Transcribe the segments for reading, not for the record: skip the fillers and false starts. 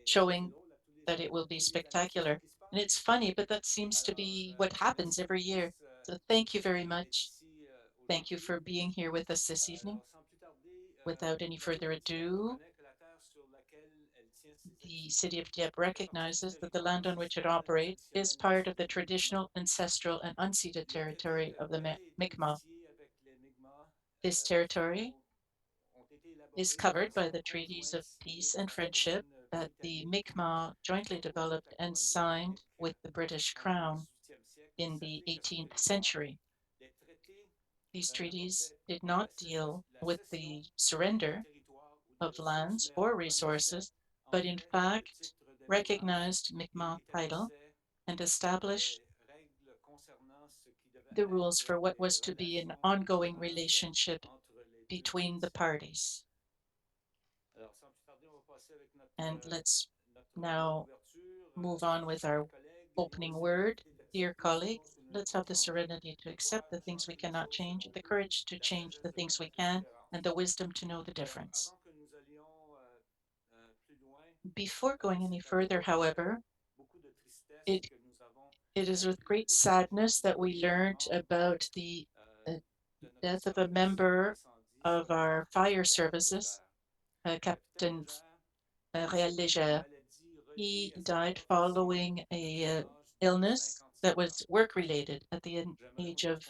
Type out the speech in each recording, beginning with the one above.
showing that it will be spectacular. And it's funny, but that seems to be what happens every year. So thank you very much. Thank you for being here with us this evening. Without any further ado, the City of Dieppe recognizes that the land on which it operates is part of the traditional, ancestral, and unceded territory of the Mi'kmaq. This territory is covered by the treaties of peace and friendship that the Mi'kmaq jointly developed and signed with the British Crown in the 18th century. These treaties did not deal with the surrender of lands or resources, but in fact recognized Mi'kmaq title and established the rules for what was to be an ongoing relationship between the parties. And let's now move on with our opening word. Dear colleagues, let's have the serenity to accept the things we cannot change, the courage to change the things we can, and the wisdom to know the difference. Before going any further, however, it, it is with great sadness that we learned about the uh, death of a member of our fire services, Captain Réal Léger. He died following a illness that was work related at the age of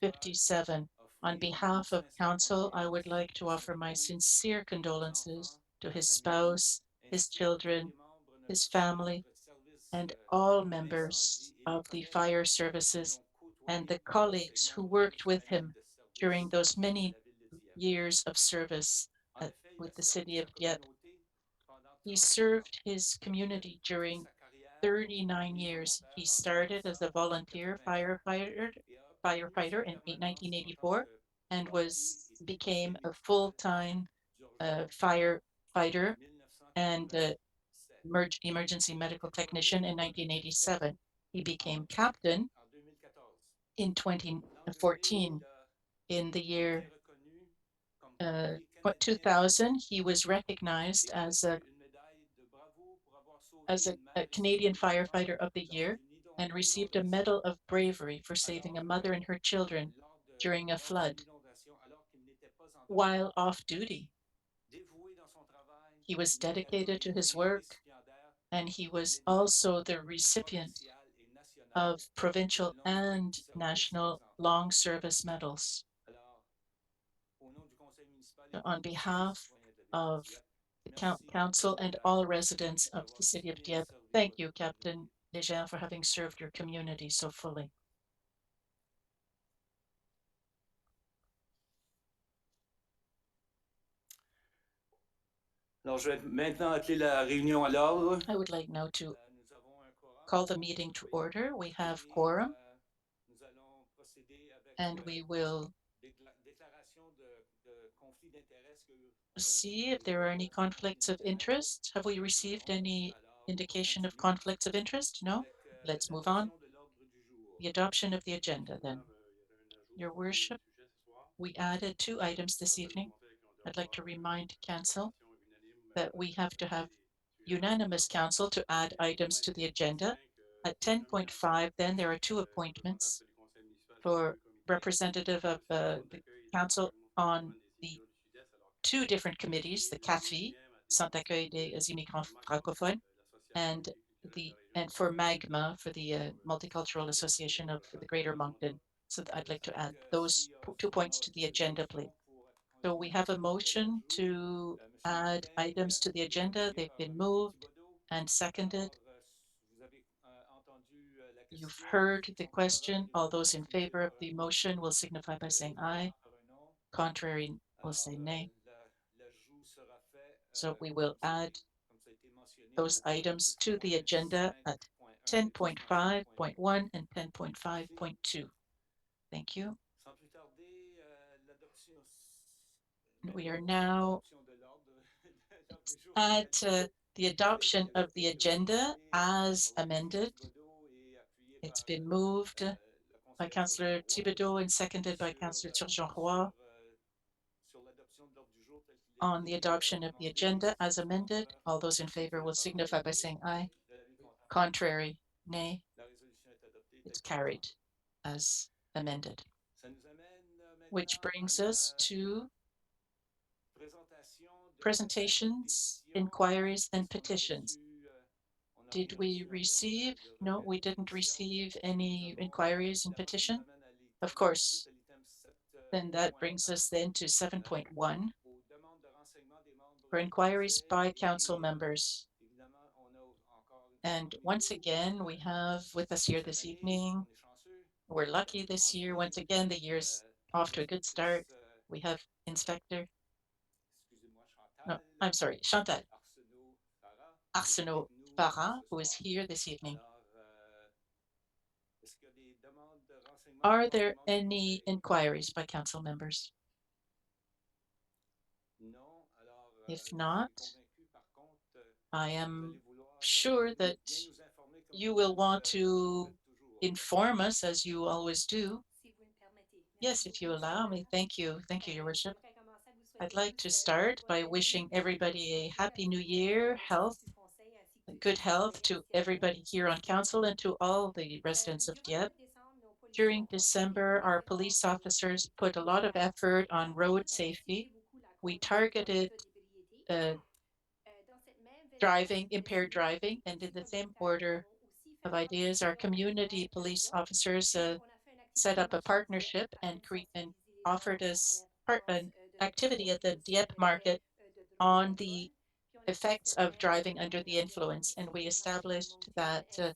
57. On behalf of council, I would like to offer my sincere condolences to his spouse, his children, his family, and all members of the fire services and the colleagues who worked with him during those many years of service with the city of Dieppe. He served his community during 39 years. He started as a volunteer firefighter in 1984 and became a full-time firefighter and emergency medical technician in 1987. He became captain in 2014. In the year 2000, he was recognized as a Canadian Firefighter of the Year and received a Medal of Bravery for saving a mother and her children during a flood while off duty. He was dedicated to his work, and he was also the recipient of provincial and national long service medals. On behalf of the council and all residents of the city of Dieppe, thank you, Captain Léger, for having served your community so fully. Alors, je vais maintenant appeler la réunion à l'ordre. I would like now to call the meeting to order. We have quorum, and we will see if there are any conflicts of interest. Have we received any indication of conflicts of interest? No? Let's move on. The adoption of the agenda then. Your worship, we added 2 items this evening. I'd like to remind council that we have to have unanimous council to add items to the agenda. At 10.5, then there are 2 appointments for representative of the council on the 2 different committees, the CAFI, Centre d'accueil des immigrants francophones, and for MAGMA, for the Multicultural Association of the Greater Moncton. So I'd like to add those 2 points to the agenda, please. So we have a motion to add items to the agenda. They've been moved and seconded. You've heard the question. All those in favor of the motion will signify by saying aye. Contrary will say nay. So we will add those items to the agenda at 10.5.1 and 10.5.2. Thank you. We are now at the adoption of the agenda as amended. It's been moved by Councillor Thibodeau and seconded by Councillor Turgeon-Roy. on the adoption of the agenda as amended. All those in favor will signify by saying aye. Contrary, nay. It's carried as amended. Which brings us to presentations, inquiries, and petitions. Did we receive? No, we didn't receive any inquiries and petition. Of course, then that brings us then to 7.1 for inquiries by council members. And once again, we have with us here this evening, we're lucky this year. Once again, the year's off to a good start. We have Inspector, no, I'm sorry, Chantal Arsenault Farah, who is here this evening. Are there any inquiries by council members? If not, I am sure that you will want to inform us as you always do. Yes, if you allow me. Thank you. Thank you, Your Worship. I'd like to start by wishing everybody a happy new year, health, good health to everybody here on council and to all the residents of Dieppe. During December, our police officers put a lot of effort on road safety. We targeted uh, impaired driving, and in the same order of ideas, our community police officers set up a partnership and offered us an activity at the Dieppe market on the effects of driving under the influence. And we established that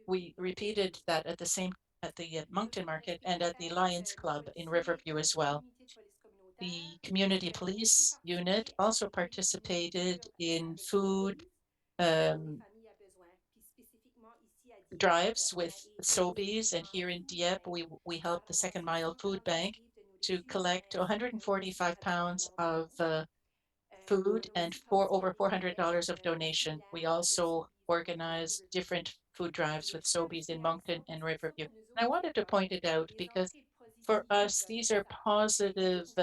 we repeated that at the Moncton Market and at the Lions Club in Riverview as well. The community police unit also participated in food um, drives with Sobeys, and here in Dieppe, we helped the Second Mile Food Bank to collect 145 pounds of food and over $400 of donation. We also organized different food drives with Sobeys in Moncton and Riverview. And I wanted to point it out because for us, these are positive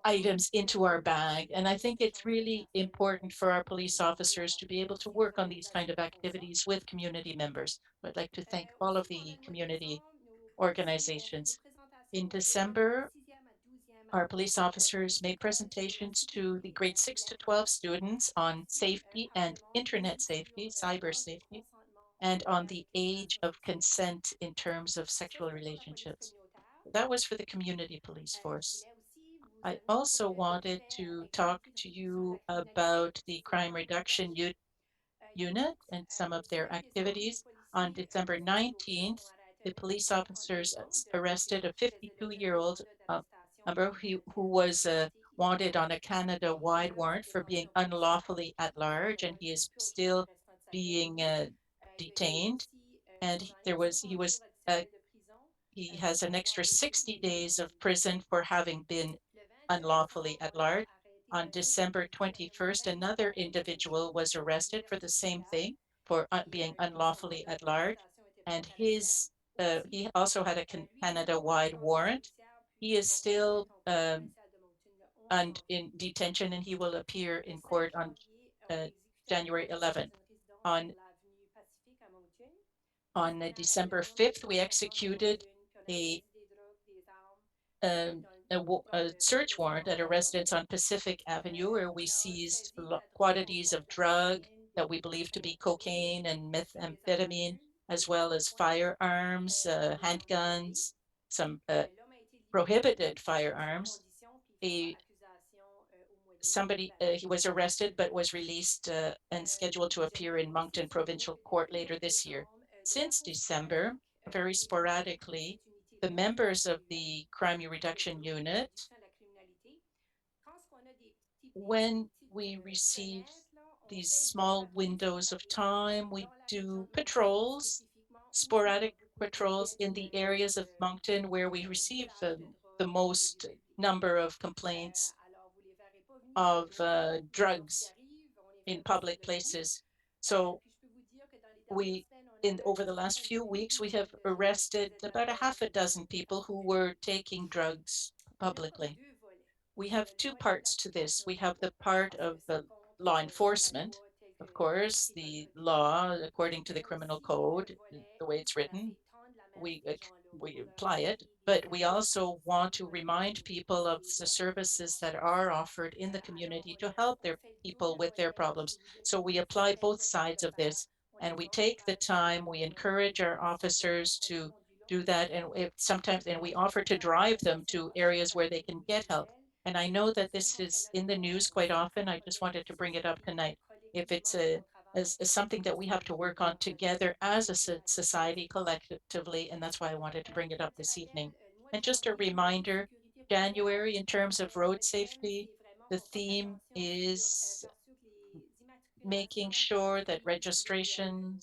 items into our bag. And I think it's really important for our police officers to be able to work on these kind of activities with community members. I'd like to thank all of the community organizations. In December, our police officers made presentations to the grade 6 to 12 students on safety and internet safety, cyber safety, and on the age of consent in terms of sexual relationships. That was for the community police force. I also wanted to talk to you about the crime reduction unit and some of their activities. On December 19th, the police officers arrested a 52-year-old who was wanted on a Canada-wide warrant for being unlawfully at large, and he is still being detained. And uh, he has an extra 60 days of prison for having been unlawfully at large. On December 21st, another individual was arrested for the same thing, for being unlawfully at large. And he also had a Canada-wide warrant. He is still in detention, and he will appear in court on January 11th. On December 5th, we executed a a search warrant at a residence on Pacific Avenue where we seized quantities of drug that we believe to be cocaine and methamphetamine, as well as firearms, handguns, some prohibited firearms. A he was arrested but was released and scheduled to appear in Moncton Provincial Court later this year. Since December, very sporadically, the members of the Crime Reduction Unit, when we receive these small windows of time, we do patrols, sporadic patrols in the areas of Moncton where we receive the most number of complaints of drugs in public places. So we in over the last few weeks, we have arrested about a half a dozen people who were taking drugs publicly. we have two parts to this. We have the part Est-ce que of ça the compte law dans la enforcement, loi telle of que course, école the inclusive, law according to the mais criminal aussi le code, the volet, way it's voilà, written, c'est tendre la main à we ces gens-là we pour leur apply it, offrir des but we services also want to pour remind people of les the aider dans services leurs that are soucis. offered in the community Alors, to help on their fait tout people le with their volet, problems. si vous dites So que we c'est apply both important de sides le of faire, this, on and les we take the encourage time, we encourage our à savoir officers qu'on a to conduit là, do on a that, and fait if sometimes and we on a offer fait to la drive them conversation to passée areas par where they le can get help. visuel. And I La know that deuxième this qu'on fait is notre in the part news quite aussi, c'est often. un I just volet wanted to bring it up CCTV tonight. If it's collectivement dans mon travail. as something that we have to work on Donc, je together vais as a vous parler de society CCTV. collectively, and that's why I wanted to bring it En up matière this evening. le mois de And just a janvier, le mois de reminder, sécurité routière, January, in terms of road le thème, safety, c'est vraiment the qu'on porte theme attention sur is faire sûr que les making immatriculations sure that puis les registrations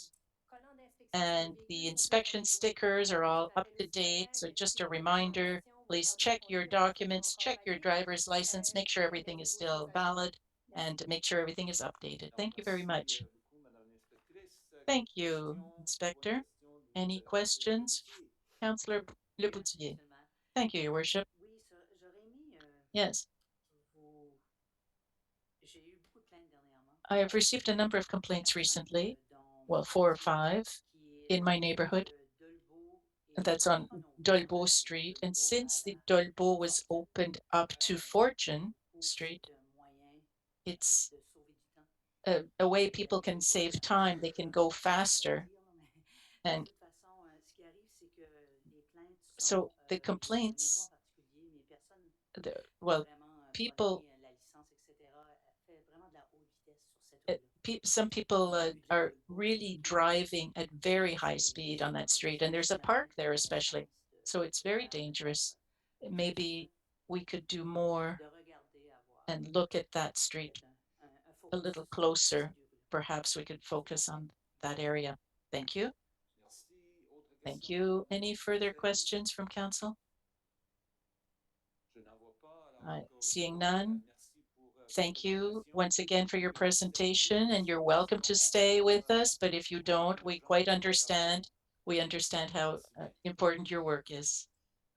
collants d'inspection sur les and the véhicules sont mis à inspection jour. stickers are Je all up rappelle to aussi aux date. collègues So que just toutes a les reminder, informations vont please permis de check your conduire sont documents, encore check your valides driver's license, make sure avec everything de is nouveaux still usages. valid, Merci. and make sure everything is updated. Alors, Thank you very merci much. beaucoup, Madame l'Inspectrice. Thank you, Question pour une Inspector. question de Any Monsieur questions? Leboutier. Councillor Merci, Leboutier. Monsieur le maire. Thank you, Your Worship. Oui, j'aurais mis Yes, vos. J'ai eu beaucoup de plaintes dernièrement, I have received a number of complaints 4-5, recently, dans mon well, four or quartier, five qui est in my sur neighborhood. Dolbeau et That's on Fortune Dolbeau la Street. And Dolbeau à since the la Dolbeau was Fortune, opened up to Fortune où Street, c'est un moyen it's de sauver du temps a way et people can d'arriver save plus time. They can go faster. dire, là, mais de And toute façon, ce qui arrive, c'est que les plaintes so sont the pour une maison en complaints, particulier, mais personne n'a well, vraiment people, pogné la licence, etc. Elle fait vraiment de la haute vitesse sur cette uh, rue-là. some people Rue de are Dolbeau, c'est really surtout là driving at very high c'est speed on that sur, street. sur And le there's a chemin park there, qui a la especially. chance So it's de very faire le dangerous. Juste Maybe we could do more de regarder, avoir and look at that street peut-être un a focus little sur closer. ces deux rues-là. Perhaps we could focus on that area. Thank you. Merci. Autre Thank question you. en Any ordre further officiel? questions from council? Je n'en vois pas. Alors, Seeing encore, none, merci pour votre thank you présentation. once again for Et your si vous êtes bien presentation, and you're sûr, welcome to stay with us. But if you on don't, va we rejoindre quite notre rapport. understand. We understand how Merci bien. important your work is.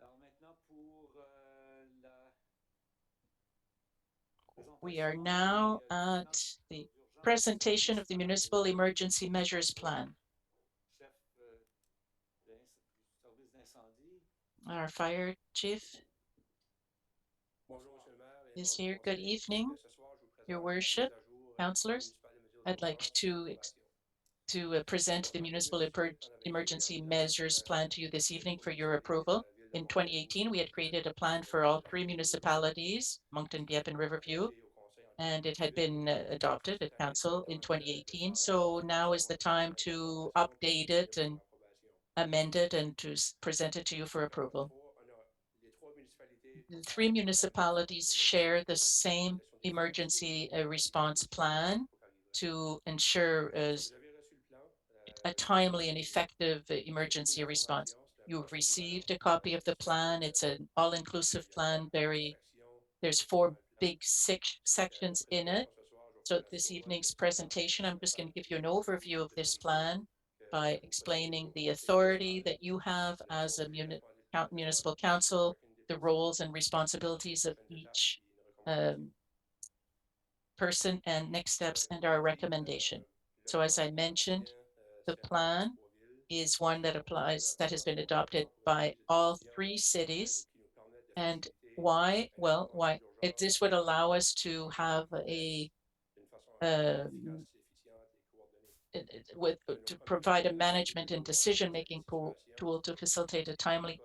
Alors maintenant, pour la We are présentation now des at mesures the d'urgence presentation of the municipales, Municipal Emergency Measures notre Plan. chef du service d'incendie. Our fire chief Bonjour, Monsieur le maire et is membres du here. Good conseil. evening, Ce soir, je vous présente Your la mise Worship, à jour du plan councillors. municipal de mesures I'd like d'urgence et d'information. to present En the janvier Municipal 2018, on avait créé un Emergency plan Measures Plan to you this evening aux for your municipalités de approval. la ville de In Moncton, 2018, we had created a plan for all three municipalities, Moncton, Dieppe, and Riverview, adopté au conseil en and it had 2018. been adopted at Cette année, c'est le council in temps de 2018. faire So now is l'adaptation the time to update disponible it pour and approbation. amend it and to present it to you for Alors, approval. les trois municipalités The three partagent municipalities les share the dispositions same de gestion des feux et emergency des response incendies plan pour arriver. to ensure So, vous avez reçu le plan. a Le plan timely and effective emergency response. You've received a copy of the plan. It's an all-inclusive plan. There's four big sections in it. So this evening's presentation, I'm just going to give you an overview of this plan by explaining the authority that you have as a municipal council, the roles and responsibilities of each um, person, and next steps and our recommendation. So as I mentioned, the plan is one that applies, that has been adopted by all three cities. And why? Well, why? This would allow us to have a um, to provide a management and decision-making tool to facilitate a timely,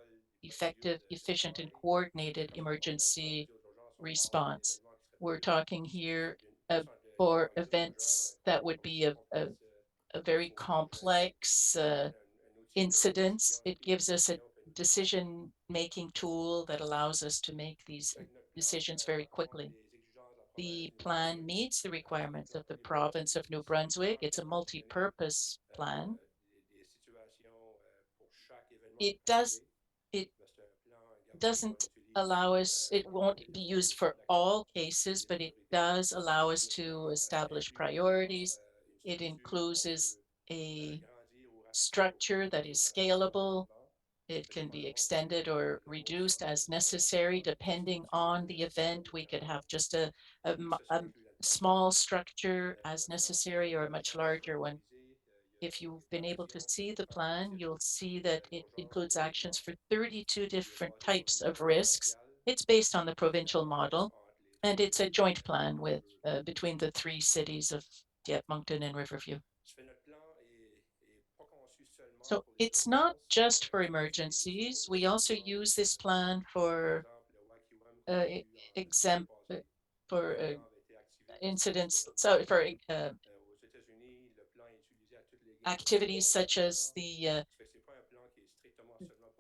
effective, efficient, and coordinated emergency response. We're talking here for events that would be a very complex incidents. It gives us a decision-making tool that allows us to make these decisions very quickly. The plan meets the requirements of the province of New Brunswick. It's a multi-purpose plan. It does, it doesn't allow us, it won't be used for all cases, but it does allow us to establish priorities. It includes a structure that is scalable It can be extended or reduced as necessary, depending on the event. We could have just a small structure as necessary or a much larger one. If you've been able to see the plan, you'll see that it includes actions for 32 different types of risks. It's based on the provincial model, and it's a joint plan with between the three cities of Dieppe, Moncton, and Riverview. So it's not just for emergencies. We also use this plan for uh, e- exam for incidents. So for activities such as the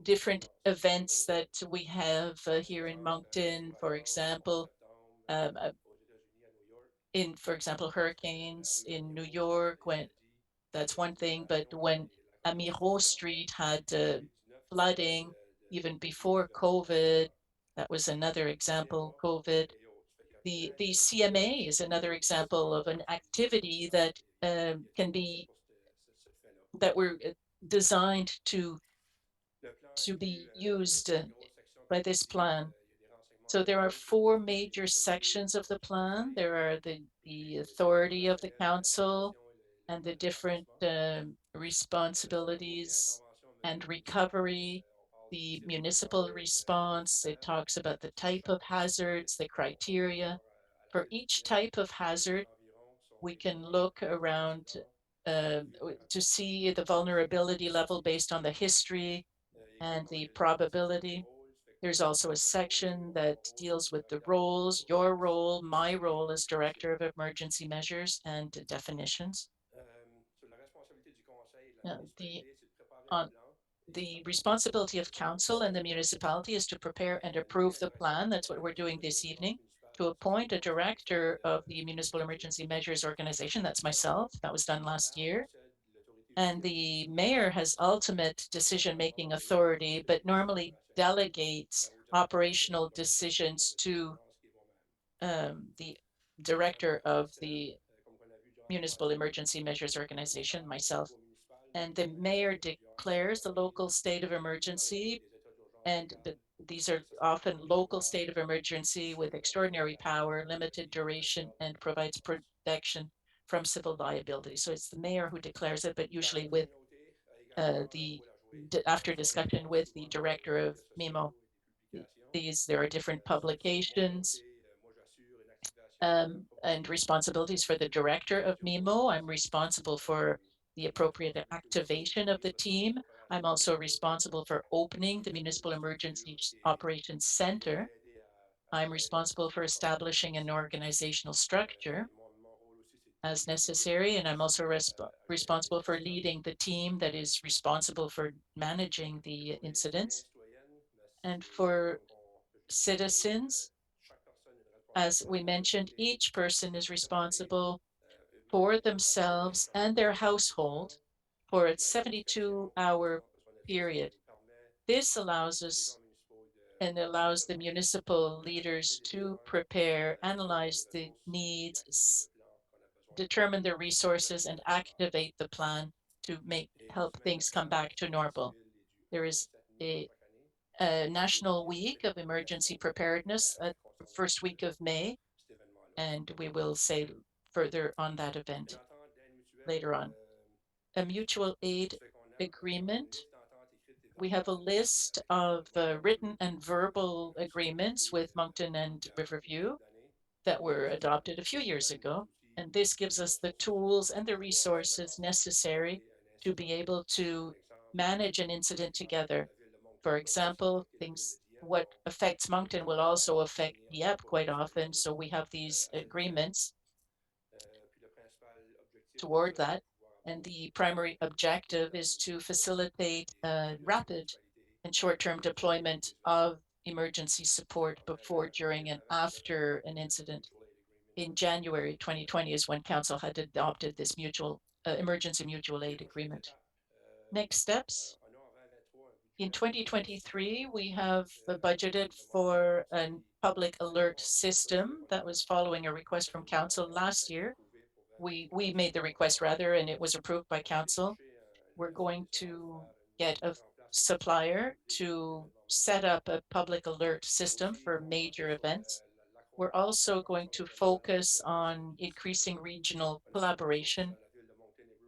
different events that we have here in Moncton, for example, um, uh, for example, hurricanes in New York, when that's one thing, but when Amiro Street had flooding even before COVID, that was another example, COVID. The CMA is another example of an activity that can be, that were designed to be used by this plan. So there are four major sections of the plan. There are the authority of the council and the different responsibilities and recovery, the municipal response. It talks about the type of hazards, the criteria. For each type of hazard, we can look around to see the vulnerability level based on the history and the probability. There's also a section that deals with the roles, your role, my role as Director of Emergency Measures and definitions. The on the responsibility of council and the municipality is to prepare and approve the plan. That's what we're doing this evening. To appoint a director of the Municipal Emergency Measures Organization, that's myself. That was done last year. And the mayor has ultimate decision-making authority, but normally delegates operational decisions to the director of the Municipal Emergency Measures Organization, myself. And the mayor declares the local state of emergency, and these are often local state of emergency with extraordinary power, limited duration, and provides protection from civil liability. So it's the mayor who declares it, but usually with the after discussion with the director of MIMO. There are different publications and responsibilities for the director of MIMO. I'm responsible for the appropriate activation of the team. I'm also responsible for opening the Municipal Emergency Operations Center. I'm responsible for establishing an organizational structure as necessary, and I'm also responsible for leading the team that is responsible for managing the incidents. And for citizens, as we mentioned, each person is responsible for themselves and their household for a 72-hour period. This allows us and allows the municipal leaders to prepare, analyze the needs, determine their resources, and activate the plan to help things come back to normal. There is a, a national week of emergency preparedness at the first week of May, and we will say further on that event later on. A mutual aid agreement. We have a list of written and verbal agreements with Moncton and Riverview that were adopted a few years ago. And this gives us the tools and the resources necessary to be able to manage an incident together. For example, things what affects Moncton will also affect Dieppe quite often. So we have these agreements toward that. And the primary objective is to facilitate rapid and short-term deployment of emergency support before, during, and after an incident. In January 2020 is when Council had adopted this emergency mutual aid agreement. Next steps. In 2023, we have budgeted for a public alert system that was following a request from Council last year. We made the request rather, and it was approved by Council. We're going to get a supplier to set up a public alert system for major events. We're also going to focus on increasing regional collaboration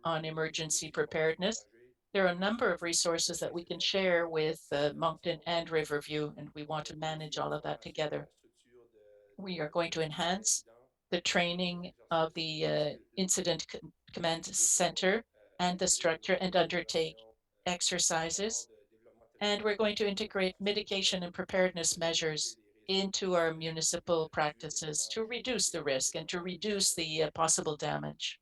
on emergency preparedness. There are a number of resources that we can share with Moncton and Riverview, and we want to manage all of that together. We are going to enhance the training of the Incident Command Center and the structure and undertake exercises. And we're going to integrate mitigation and preparedness measures into our municipal practices to reduce the risk and to reduce the possible damage.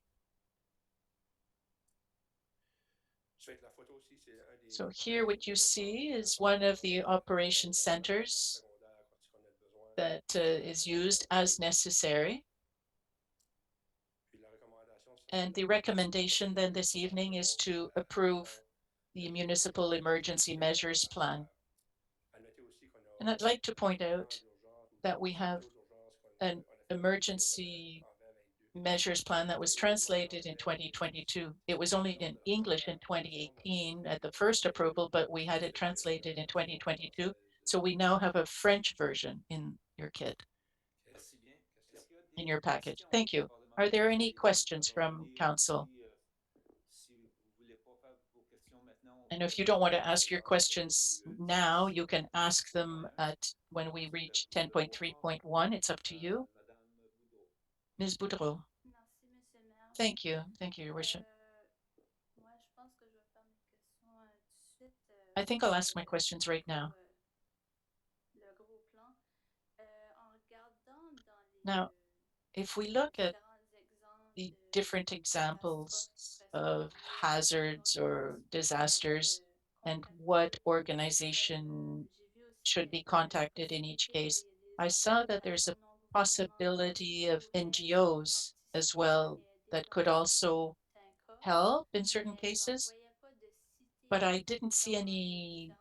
So here what you see is one of the operation centers that is used as necessary. And the recommendation then this evening is to approve the municipal emergency measures plan. And I'd like to point out that we have an emergency measures plan that was translated in 2022. It was only in English in 2018 at the first approval, but we had it translated in 2022. So we now have a French version in your kit, in your package. Thank you. Are there any questions from council? And if you don't want to ask your questions now, you can ask them at when we reach 10.3.1. It's up to you. Ms. Boudreau. Merci, Monsieur le maire. Thank you. Thank you, Your Worship. Moi, je pense que je vais faire mes questions tout de suite. I think I'll ask my questions right now. Le gros plan. En regardant dans les Now, if we look at différents exemples the de different examples of hazards or disasters and what organization should be contacted in each case, I saw that there's a possibility of NGOs as well that could also help in certain cases, but I didn't see any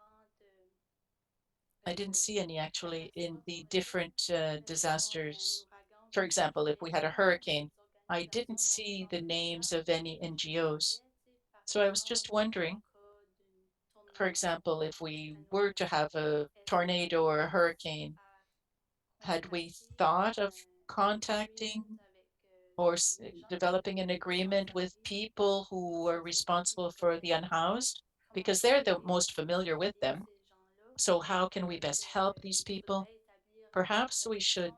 actually in the different disasters. For example, if we had a hurricane, I didn't see the names of any NGOs. So I was just wondering, for example, if we were to have a tornado or a hurricane, had we thought of contacting or developing an agreement with people who are responsible for the unhoused? Because they're the most familiar with them. So how can we best help these people? Perhaps we should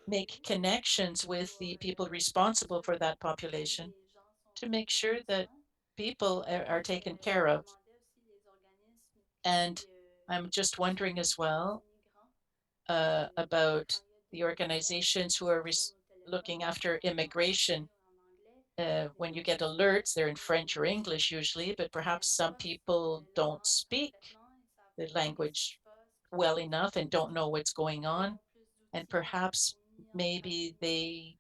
make connections with the people responsible for that population to make sure that people are taken care of. And I'm just wondering as well about the organizations who are looking after immigration. When you get alerts, they're in French or English usually, but perhaps some people don't speak the language well enough and don't know what's going on. And perhaps maybe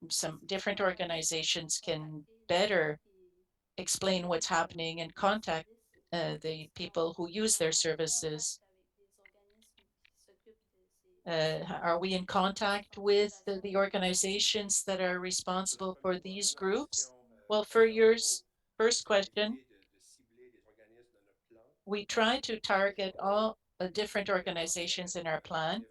some different organizations can better explain what's happening and contact the people who use their services. Are we in contact with the organizations that are responsible for these groups? Well, for your first question, we try to target all different organizations in our plan,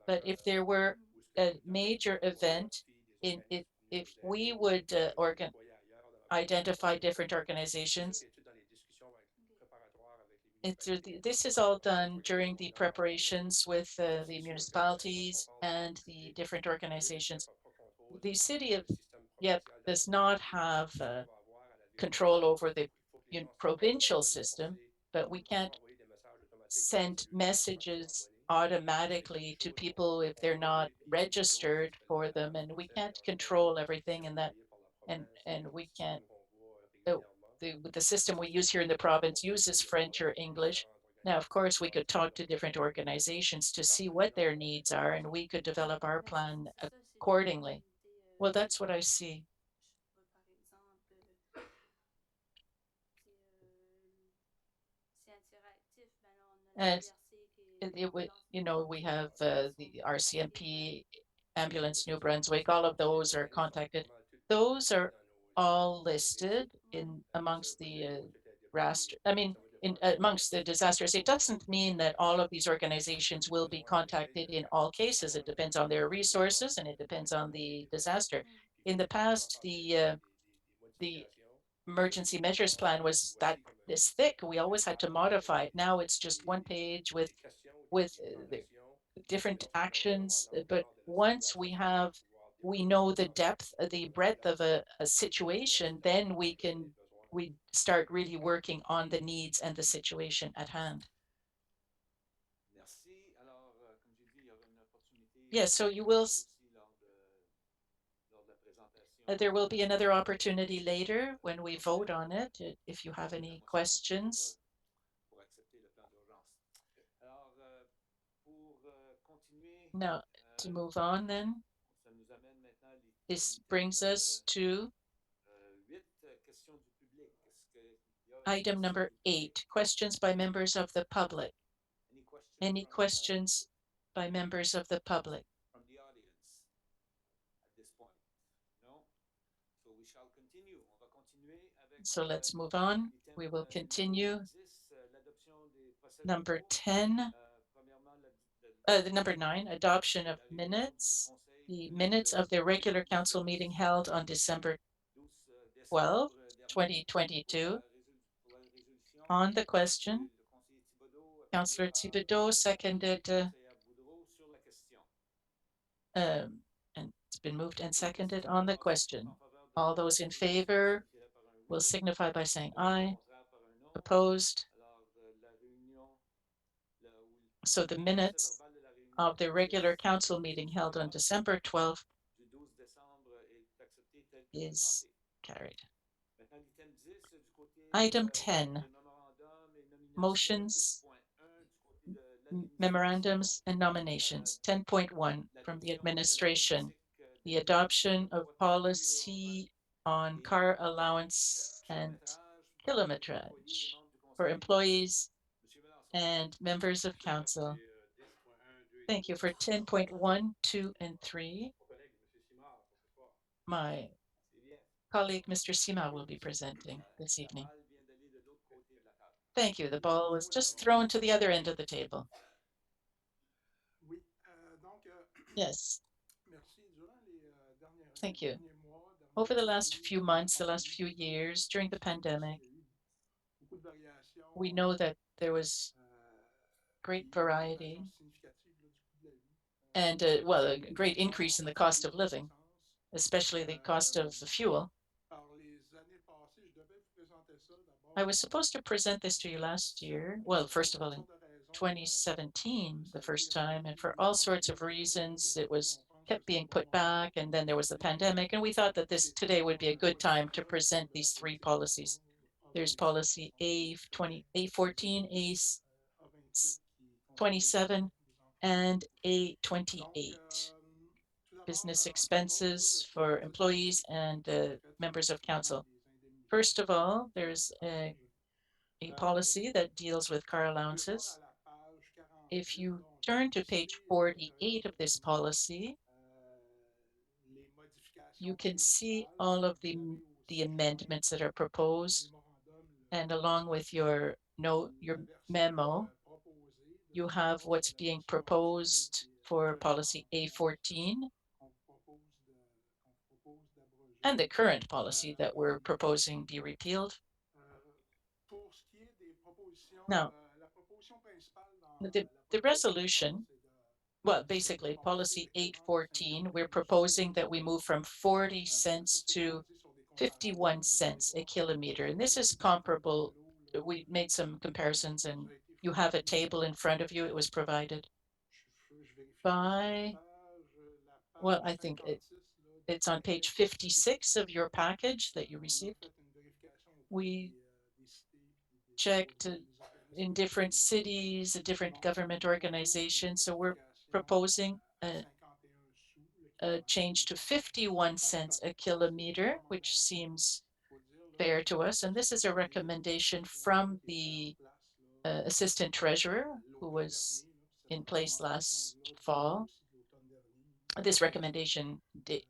but if there were a major event, if we would identify different organizations, this is all done during the preparations with the municipalities and the different organizations. The city of Dieppe does not have control over the provincial system, but we can't send messages automatically to people if they're not registered for them, and we can't control everything in that, and we can't. The system we use here in the province uses French or English. Now, of course, we could talk to different organizations to see what their needs are, and we could develop our plan accordingly. Well, that's what I see. As it would, we have the RCMP, Ambulance New-Brunswick, all of those are contacted. Those are all listed in amongst the amongst the disasters. It doesn't mean that all of these organizations will be contacted in all cases. It depends on their resources and it depends on the disaster. In the past, the emergency measures plan was that this thick. We always had to modify it. Now it's just one page with the different actions. But once we know the depth, the breadth of a situation, then we start really working on the needs and the situation at hand. Merci. Alors, comme j'ai dit, il y aura une opportunité Yes, so you will. aussi lors de la présentation. There will be another opportunity later when we vote on it, if you have any questions. Pour accepter le plan d'urgence. Alors, pour continuer, Now, to move on then, ça nous amène maintenant this brings us to 8 questions du public. Est-ce qu'il y a item number 8, questions by members of the public. Any questions by members of the public? from the audience at this point? No? So we shall continue. On va continuer avec So let's move on. We will continue. 10, l'adoption des procès Number verbaux. 10, Premièrement, the number 9, adoption of minutes. The minutes of the regular council meeting held on December 12, 2022. On the question, Councillor Thibodeau seconded, and it's been moved and seconded on the question. All those in favor will signify by saying aye. Opposed? So the minutes of the regular council meeting held on December 12th is carried. Item 10, motions, memorandums, and nominations. 10.1 from the administration, the adoption of policy on car allowance and kilometrage for employees and members of council. Thank you. For 10.1, 2, and 3, my colleague, Mr. Sima, will be presenting this evening. Thank you. The ball was just thrown to the other end of the table. Yes. Thank you. Over the last few months, the last few years, during the pandemic, we know that there was great variety and, well, a great increase in the cost of living, especially the cost of fuel. I was supposed to present this to you last year. Well, first of all, in 2017, the first time, and for all sorts of reasons, it was kept being put back, and then there was the pandemic, and we thought that this today would be a good time to present these three policies. There's policy A20, A14, A27, and A28. Business expenses for employees and members of council. First of all, there's a policy that deals with car allowances. If you turn to page 48 of this policy, you can see all of the amendments that are proposed, and along with your note, your memo, you have what's being proposed for policy A14 and the current policy that we're proposing be repealed. Now, the resolution, well, basically policy 814, we're proposing that we move from 40 cents to 51 cents a kilometer. And this is comparable. We made some comparisons and you have a table in front of you. It was provided by, well, I think it's on page 56 of your package that you received. We checked in different cities, different government organizations. So we're proposing a change to 51 cents a kilometer, which seems fair to us. And this is a recommendation from the assistant treasurer who was in place last fall. This recommendation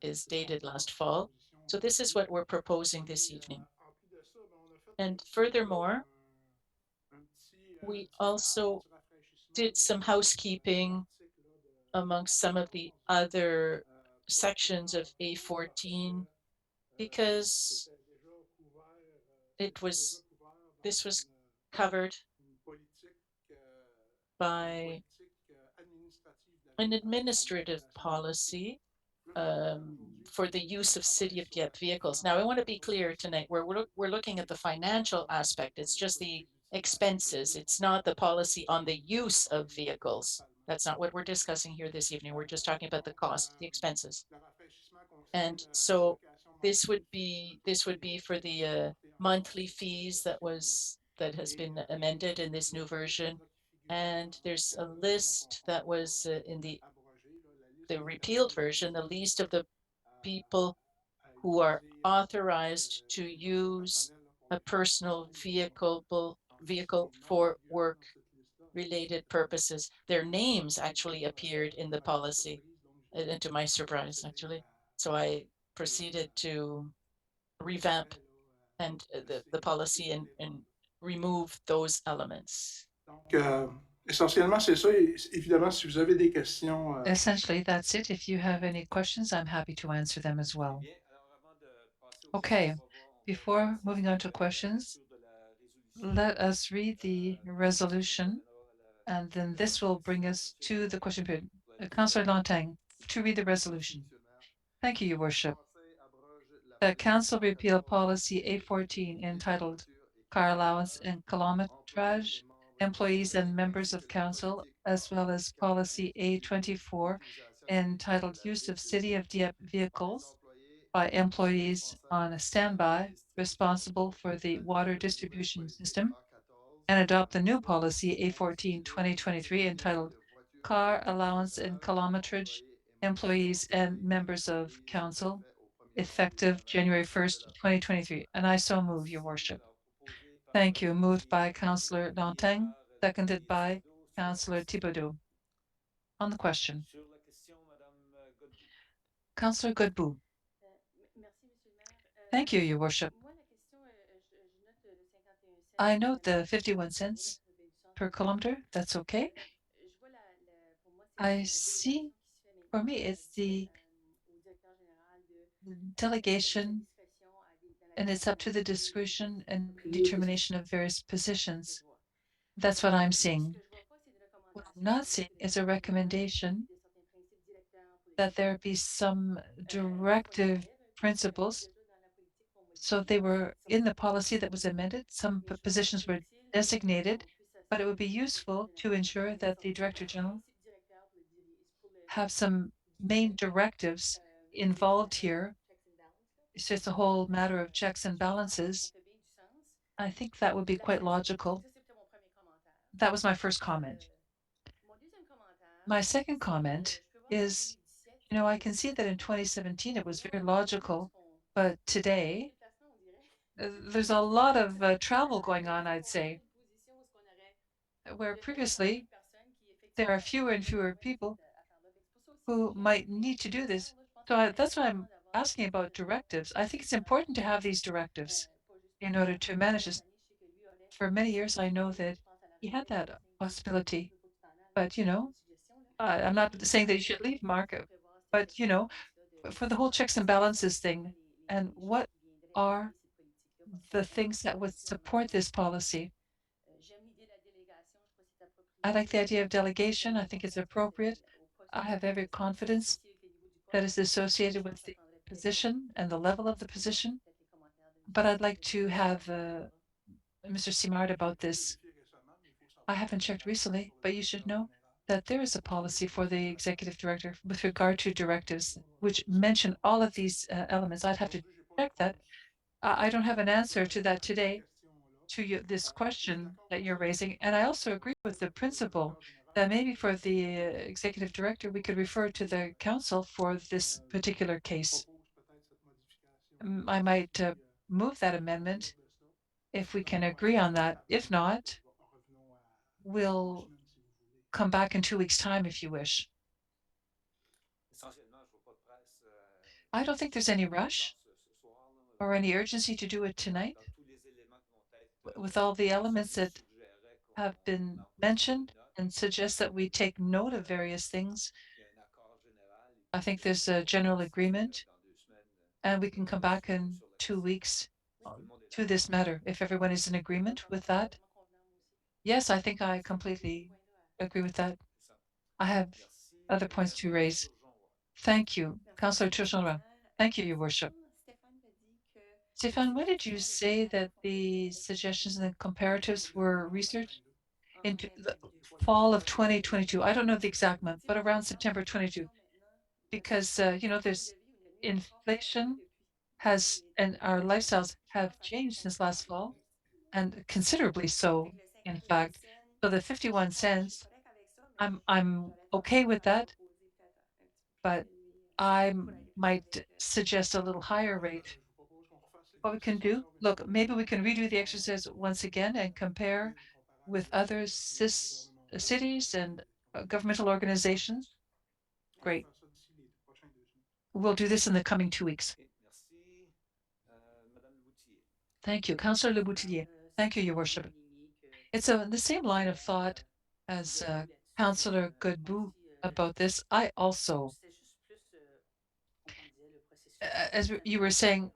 is dated last fall. So this is what we're proposing this evening. And furthermore, We différents also petits rafraîchissements did some des housekeeping articles là, amongst some of the mention other pour sections of tantôt parce A14 que because c'était déjà couvert, it c'était déjà was couvert dans this was covered une politique, une by politique administrative de la an ville par rapport à administrative l'installation des véhicules. policy Là, le problème aujourd'hui, for the c'est qu'on use of City travaille of sur la Dieppe vehicles. Now, I want to be financiarisation de clear ces tonight. We're looking at the financial donc, aspect. pas It's les just the politiques d'utilisation des expenses. véhicules It's qu'on not the parle. policy on the use On of parle vehicles. principalement That's not what we're discussing here this evening. We're just talking about the donc, cost, the expenses. le rafraîchissement concerne And la so location this would mensuelle fixe là, be qui a for été the apportée en monthly commission pour cette fees version-là. that has Et been il y a amended aussi in this new d'autres listes version. là, qui figuraient And dans there's a l'ancienne version list qu'on that va was in abroger. Là, la liste the des repealed personnes version, the autorisées list of the à, people who are utiliser authorized to le véhicule use personnel là, pour a le transport. personal Il y a ensuite vehicle des noms for figurant work dans cette liste-là. related C'était purposes. Their names actually déjà appeared in the à ma policy, surprise. Donc, and to my j'ai surprise, procédé actually. So I proceeded to à peu revamp près là, and dresser the toutes les policy and éléments. remove those elements. Donc, essentiellement, c'est ça. Et, évidemment, si vous avez des questions, Essentially, that's it. If you have any questions, I'm happy to answer them as Très well. bien. Alors, avant de passer aux questions, Okay, on va before commencer moving avec on to la questions, lecture de la résolution. let us read the Donc, ça nous resolution, amènera and then à la this will bring question. us Monsieur to the Lantang, question period. pour la lecture Councillor de la Lantang, résolution. to read the Merci, resolution. Monsieur le maire. Thank you, Your Le Worship. Conseil abroge la The politique Council repealed 114 policy relative A14 aux entitled voitures et Car Allowance kilométrage, and employés et Kilometrage, membres du Employees and Conseil, Members ainsi que of la Council, politique as well as A11 policy intitulée A24 L'utilisation des véhicules de entitled la Use ville of de City Dieppe of Dieppe par les vehicles employés by employees responsables on du a système de standby distribution responsible d'eau for the et water adopte la nouvelle distribution politique system A14 and adopt par the new voie policy A14 intitulée 2023 L'utilisation entitled de voitures et Car Allowance and kilométrage, Kilometrage, employés et membres du Employees and Conseil, Members of et ce Council, effet au 1er janvier effective January 2024 de 1st, la présente 2023. année. And I so move, Your Merci. Worship. Alors, proposé par Thank you. Moved Monsieur by Lantang, Councillor appuyé Lantang, par seconded député by Thibodeau sur la Councillor question. Thibodeau. On the question, Sur la question, Madame Godbout. Councillor Godbout. Merci, Monsieur le maire. Thank you, Your Worship. Moi, la question, je note le 51 cents. I note the Ça 51 me convient, cents ça fait bien du sens per pour moi. kilometer. That's okay. Je vois pour moi, c'est I la délégation see, qui se fait for maintenant me, it's the au directeur général de mettre sa delegation, discrétion dans la and it's up to the détermination discretion des and employés determination of various que positions. je vois. That's what I'm Ce seeing. que je vois pas, c'est de What I'm recommandations not pour le seeing is a directeur général recommendation de certains principes directeurs pour les that there systèmes. be some Des fois, ça directive enlève un peu, ça reste principles. déjà dans la politique pour So modifier they were in certaines the policy that positions. was amended. Some Mais je trouve ça positions were utile designated, qu'on puisse but it would s'assurer be que le directeur useful to général ensure ait that the certains Director General principes directeurs pour le have some main guillemets, directives involved here. checks and balances. Là. It's just a whole matter of checks and Je trouve ça balances. fait bien du sens. I think that would be La quite seule, logical. ça, c'est peut-être mon premier commentaire. That was my first comment. Mon deuxième commentaire, My second c'est comment je peux voir qu'en is, 2017, I can see that in 2017 it was les gens, very les gens logical, font but beaucoup de today déplacements, on dirait. there's a lot of travel going on, I'd On est dans say, une position où on aurait where de moins en moins previously de personnes qui there are effectivement fewer and auraient fewer besoin de people cette affaire-là. C'est pour ça aussi que who j'ai un might peu need to do peur. this. Là, je pense So que c'est that's why important I'm d'avoir asking about ce directives. I think it's directeur important to have these directives pas juste pour in moi. order to manage Plusieurs this. années, je sais que lui aurait For many cette years, I know possibilité. that Je pense à la he had retraite, that c'est un possibility. peu tu t'en as, là, But, c'est une suggestion. Là. I'm Mais not pour saying that you l'employeur, should leave, il Mark, faut prévoir cette but, flexibilité-là for the whole checks and de balances satisfaire thing les and gens what qui viendraient are appliquer cette politique-là parce que the c'est vraiment things that would compliqué en support matière this de camions. policy. J'aime l'idée de la délégation, je crois que c'est I like the approprié. idea of delegation. J'aime I think it's l'importance que appropriate. c'est au poste I have every confidence associé avec le niveau du that poste. is Mais associated je pense with que ça the prendrait peut-être position and the level of the position. peut-être les commentaires de But I'd like M. to have Simard. Mr. Simard J'ai about pas this. vérifié récemment, mais il faut I savoir haven't qu'il y a checked une politique recently, pour le but you should directeur know général that there is a pour ce policy qui est for de the ces executive affaires-là. director with regard to directives, Toujours which ça mention all of these elements. I'd have to aujourd'hui, j'ai pas check that. réponse I don't have an answer to that à cette today, question-là. to you, this Je suis question d'accord that pour you're ça que raising. And I also agree with the pour le principle directeur général, that maybe for the executive director, we could refer to the council for this particular case. propose peut-être cette modification I might si move that on est en amendment faveur de ça. if we can Sinon, agree on that. If après, not, revenons dans 2 we'll semaines si vous voulez. come back in 2 weeks' time if you wish. Essentiellement, je vois pas de presse I don't think there's any rush d'urgence ce soir. or any urgency to do it tonight Dans tous les éléments qui vont être with all the elements mentionnés, that je suggérerais have been mentioned and suggest that we take note of various things. I think there's a general agreement, and we can come back in 2 weeks to this matter if everyone is in agreement with that. Yes, I think I completely agree with that. I have other points to raise. Thank you, Councillor Turgeon. Thank you, Your Worship. Stéphane, when did you say that the suggestions and the comparatives were researched? In the fall of 2022. I don't know the exact month, but around September 22, because there's inflation has and our lifestyles have changed since last fall, and considerably so, in fact. So the 51 cents, I'm okay with that, but I might suggest a little higher rate. Je vous propose qu'on refasse What we can do, l'exercice là, avec look, maybe we can redo the les exercise membres once again and compare une with comparative other gouvernementale cities and qui ont governmental organizations. On va Great. faire ça d'ici les prochains 2 semaines. We'll do this in the coming 2 weeks. Merci. Madame Boutier. Thank you. Councillor Le Boutillier. Thank you, Your Worship. It's the same line of thought as Councillor Godbout about this. I also, as you were saying,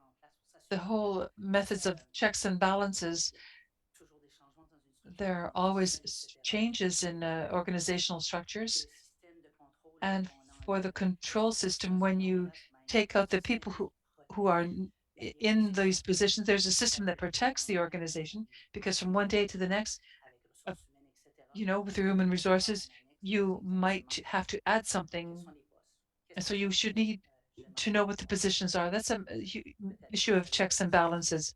the whole methods of checks and balances, there are always changes in organizational structures. And for the control system, when you take out the people who are in these positions, there's a system that protects the organization because from one day to the next, uh, with the human resources, you might have to add something. And so you should need to know what the positions are. That's an issue of checks and balances.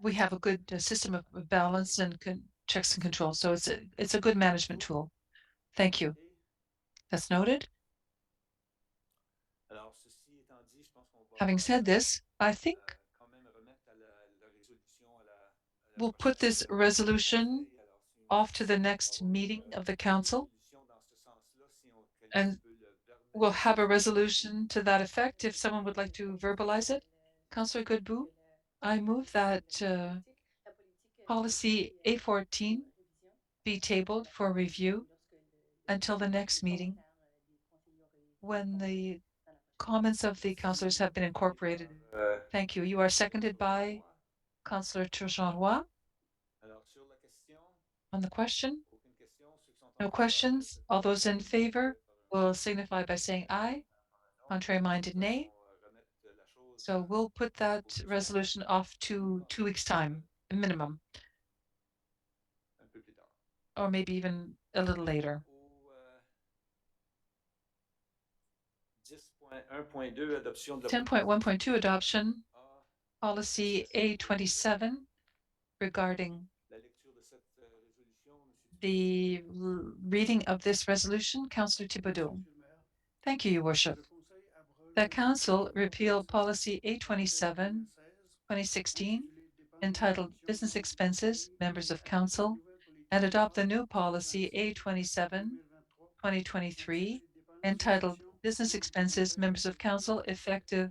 We have a good system of balance and checks and control. So it's a good management tool. Thank you. That's noted. Having said this, I think we'll put this resolution off to the next meeting of the council, and we'll have a resolution to that effect if someone would like to verbalize it. Councillor Godbout, I move that policy A14 be tabled for review until the next meeting when the comments of the councillors have been incorporated. Thank you. You are seconded by Councillor Turgeon-Roy. On the question? No questions? All those in favor will signify by saying aye. Contrary-minded, nay. So we'll put that resolution off to 2 weeks' time, minimum, or maybe even a little later. 10.1.2 adoption, policy A27 regarding the reading of this resolution. Councillor Thibodeau. Thank you, Your Worship. The Council repealed policy A27 2016 entitled Business Expenses, Members of Council, and adopt the new policy A27 2023 entitled Business Expenses, Members of Council, effective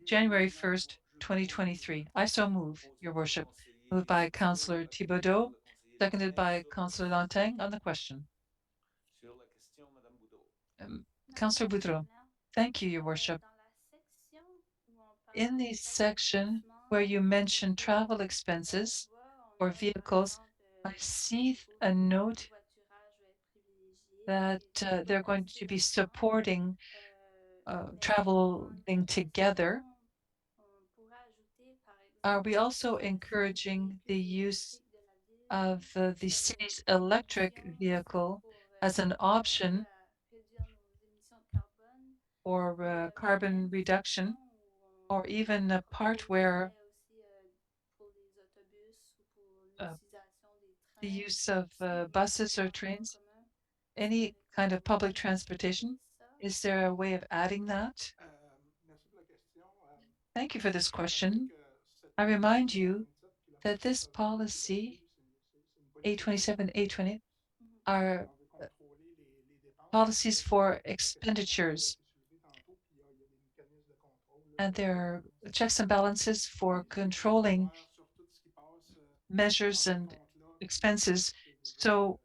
January 1st, 2023. I so move, Your Worship. Moved by Councillor Thibodeau, seconded by Councillor Lantang on the question. Councillor Boudreau. Thank you, Your Worship. In the section where you mention travel expenses for vehicles, I see a note that they're going to be supporting traveling together. Are we also encouraging the use of the city's electric vehicle as an option for carbon reduction, or even a part where the use of buses or trains, any kind of public transportation? Is there a way of adding that? Thank you for this question. I remind you that this policy, A27, A20, are policies for expenditures, and there are checks and balances for controlling measures and expenses, so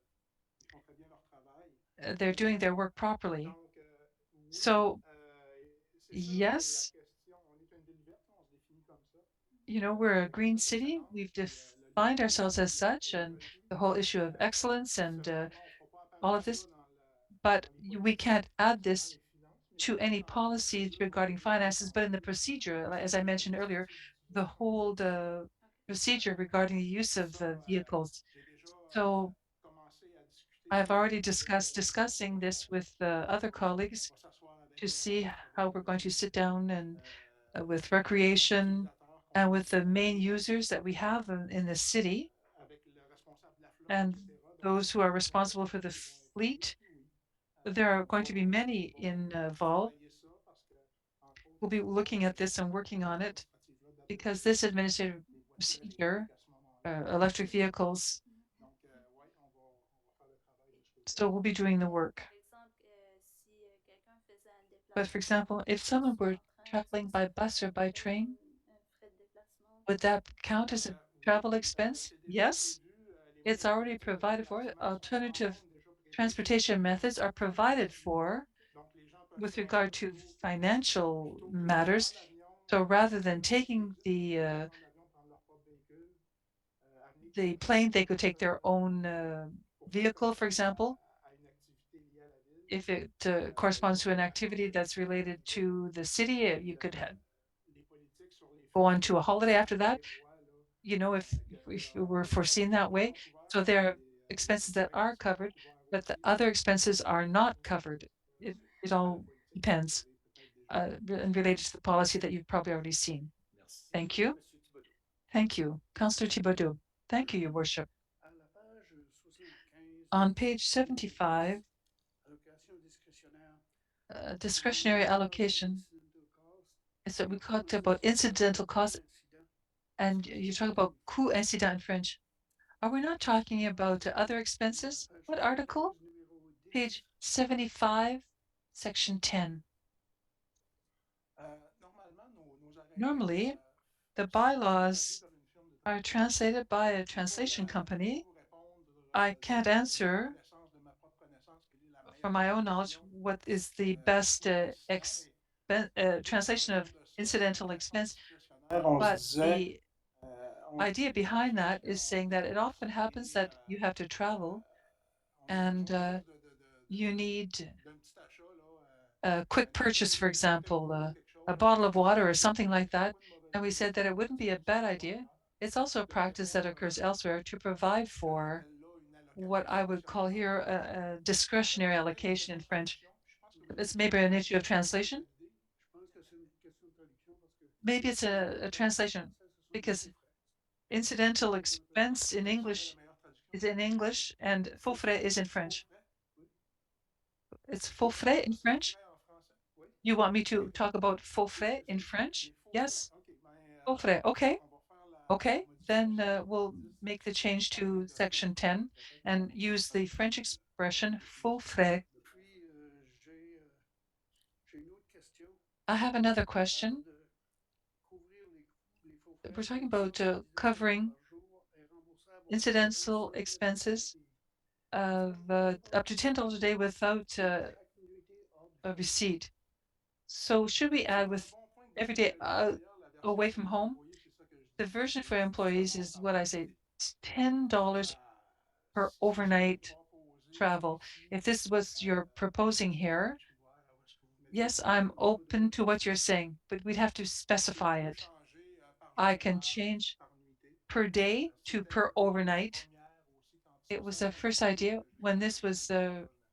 they're doing their work properly. So yes, we're a green city. We've defined ourselves as such, and the whole issue of excellence and all of this. But we can't add this to any policies regarding finances. But in the procedure, as I mentioned earlier, the procedure regarding the use of vehicles. So I've already discussing this with other colleagues to see how we're going to sit down and with recreation and with the main users that we have in the city and those who are responsible for the fleet. There are going to be many involved. We'll be looking at this and working on it because this administrative procedure, electric vehicles, so we'll be doing the work. Par exemple, si quelqu'un faisait un But for déplacement example, if someone were en train, est-ce traveling que by ça bus or by compterait comme train, un frais de déplacement? would that count as a travel expense? Yes, it's already provided for. Alternative transportation methods are provided for with regard to financial matters. So rather than taking the plane, they could take their own vehicle, for example, if it corresponds to an activity that's related to the city, you could go on to a holiday after that, if it were foreseen that way. So there are expenses that are covered, but the other expenses are not covered. It all depends and related to the policy that you've probably already seen. Thank you. Thank you. Councillor Thibodeau. Thank you, Your Worship. On page 75, discretionary allocation is that we talked about incidental costs, and you talk about coût incident in French. Are we not talking about other expenses? What article? Page 75, section 10. Normally, the bylaws are translated by a translation company. I can't answer from my own knowledge what is the best translation of incidental expense, but the idea behind that is saying that it often happens that you have to travel and you need a quick purchase, for example, a bottle of water or something like that. And we said that it wouldn't be a bad idea. It's also a practice that occurs elsewhere to provide for what I would call here a discretionary allocation in French. It's maybe an issue of translation. Maybe it's a translation because incidental expense in English is in English and faux frais is in French. It's faux frais in French. You want me to talk about faux frais in French? Yes. Faux frais. Okay. Okay. Then we'll make the change to section 10 and use the French expression faux frais. I have another question. We're talking about covering incidental expenses of up to $10 a day without a receipt. So should we add with every day away from home? The version for employees is what I say, it's $10 per overnight travel. If this was you're proposing here, yes, I'm open to what you're saying, but we'd have to specify it. I can change per day to per overnight. It was the first idea when this was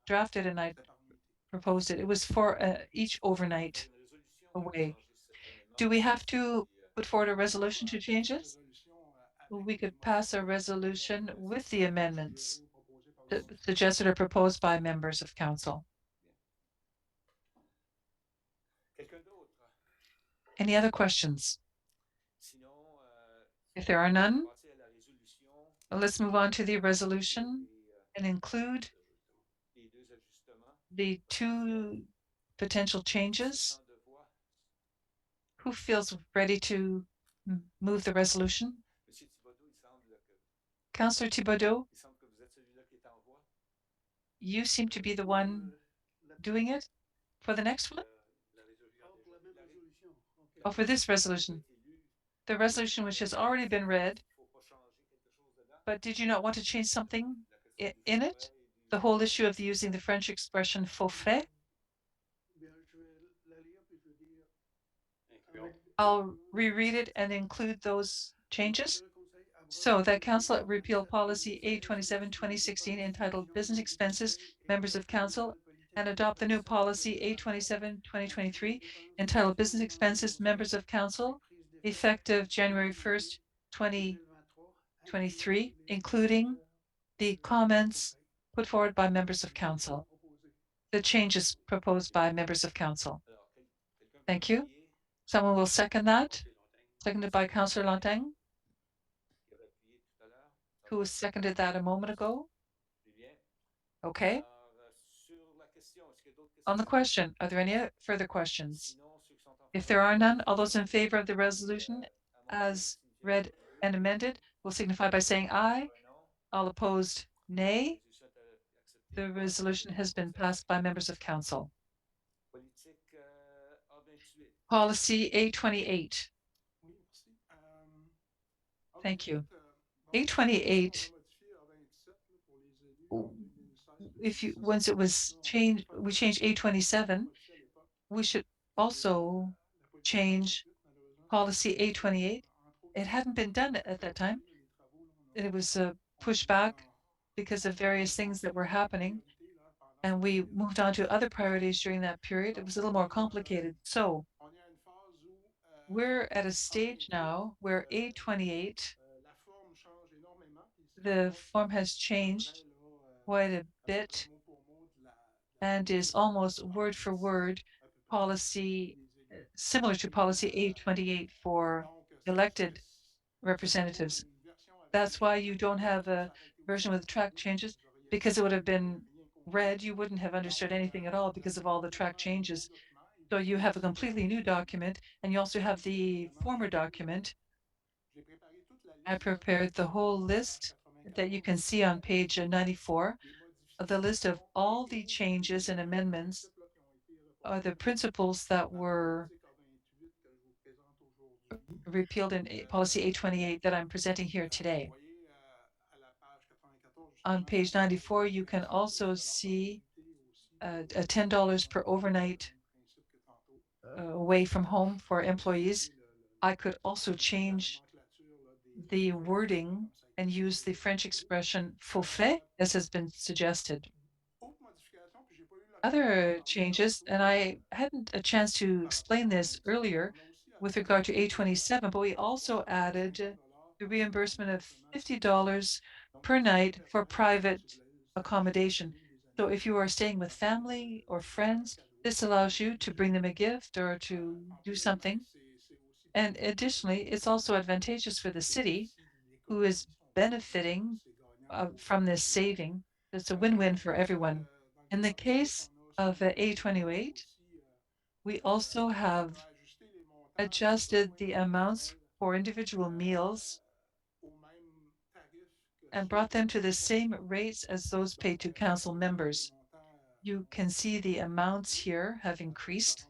drafted and I proposed it. It was for each overnight away. Do we have to put forward a resolution to change this? We could pass a resolution with the amendments suggested or proposed by members of council. Any other questions? If there are none, let's move on to the resolution and include the two potential changes. Who feels ready to move the resolution? Councillor Thibodeau, Il semble que vous êtes celui-là qui est en voie. you seem to be the one doing it for the next one? La résolution. Oh, for this resolution. The resolution which has already been read, but did you not want to change something in it? The whole issue of using the French expression faux frais? I'll reread it and include those changes. So that Council repeal policy A27 2016 entitled Business Expenses, Members of Council, and adopt the new policy A27 2023 entitled Business Expenses, Members of Council, effective January 1st, 2023, including the comments put forward by members of council, the changes proposed by members of council. Thank you. Someone will second that. Seconded by Councillor Lantagne, who seconded that a moment ago. Okay. On the question, are there any further questions? If there are none, all those in favor of the resolution as read and amended will signify by saying aye. All opposed, nay. The resolution has been passed by members of council. Policy A28. Thank you. A28, once it was changed, we changed A27, we should also change policy A28. It hadn't been done at that time. It was pushed back because of various things that were happening. And we moved on to other priorities during that period. It was a little more complicated. So we're at a stage now where A28, the form has changed quite a bit and is almost word for word policy, similar to policy A28 for elected representatives. That's why you don't have a version with track changes, because it would have been read. You wouldn't have understood anything at all because of all the track changes. So you have a completely new document, and you also have the former document. I prepared the whole list that you can see on page 94 of the list of all the changes and amendments are the principles that were repealed in policy A28 that I'm presenting here today. On page 94, you can also see a $10 per overnight away from home for employees. I could also change the wording and use the French expression forfait, as has been suggested. Other changes, and I hadn't a chance to explain this earlier with regard to A27, but we also added the reimbursement of $50 per night for private accommodation. So if you are staying with family or friends, this allows you to bring them a gift or to do something. And additionally, it's also advantageous for the city, who is benefiting from this saving. It's a win-win for everyone. In the case of A28, we also have adjusted the amounts for individual meals and brought them to the same rates as those paid to council members. You can see the amounts here have increased,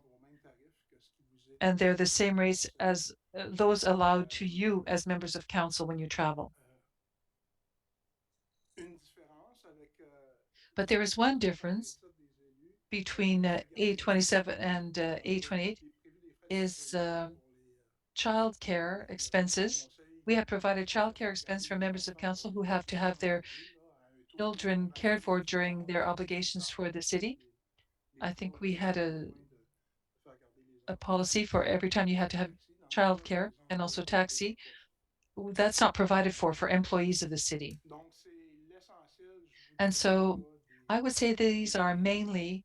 and they're the same rates as those allowed to you as members of council when you travel. But there is one difference between A27 and A28 is childcare expenses. We have provided childcare expense for members of council who have to have their children cared for during their obligations for the city. I think we had a policy for every time you had to have childcare and also taxi. That's not provided for employees of the city. And so I would say these are mainly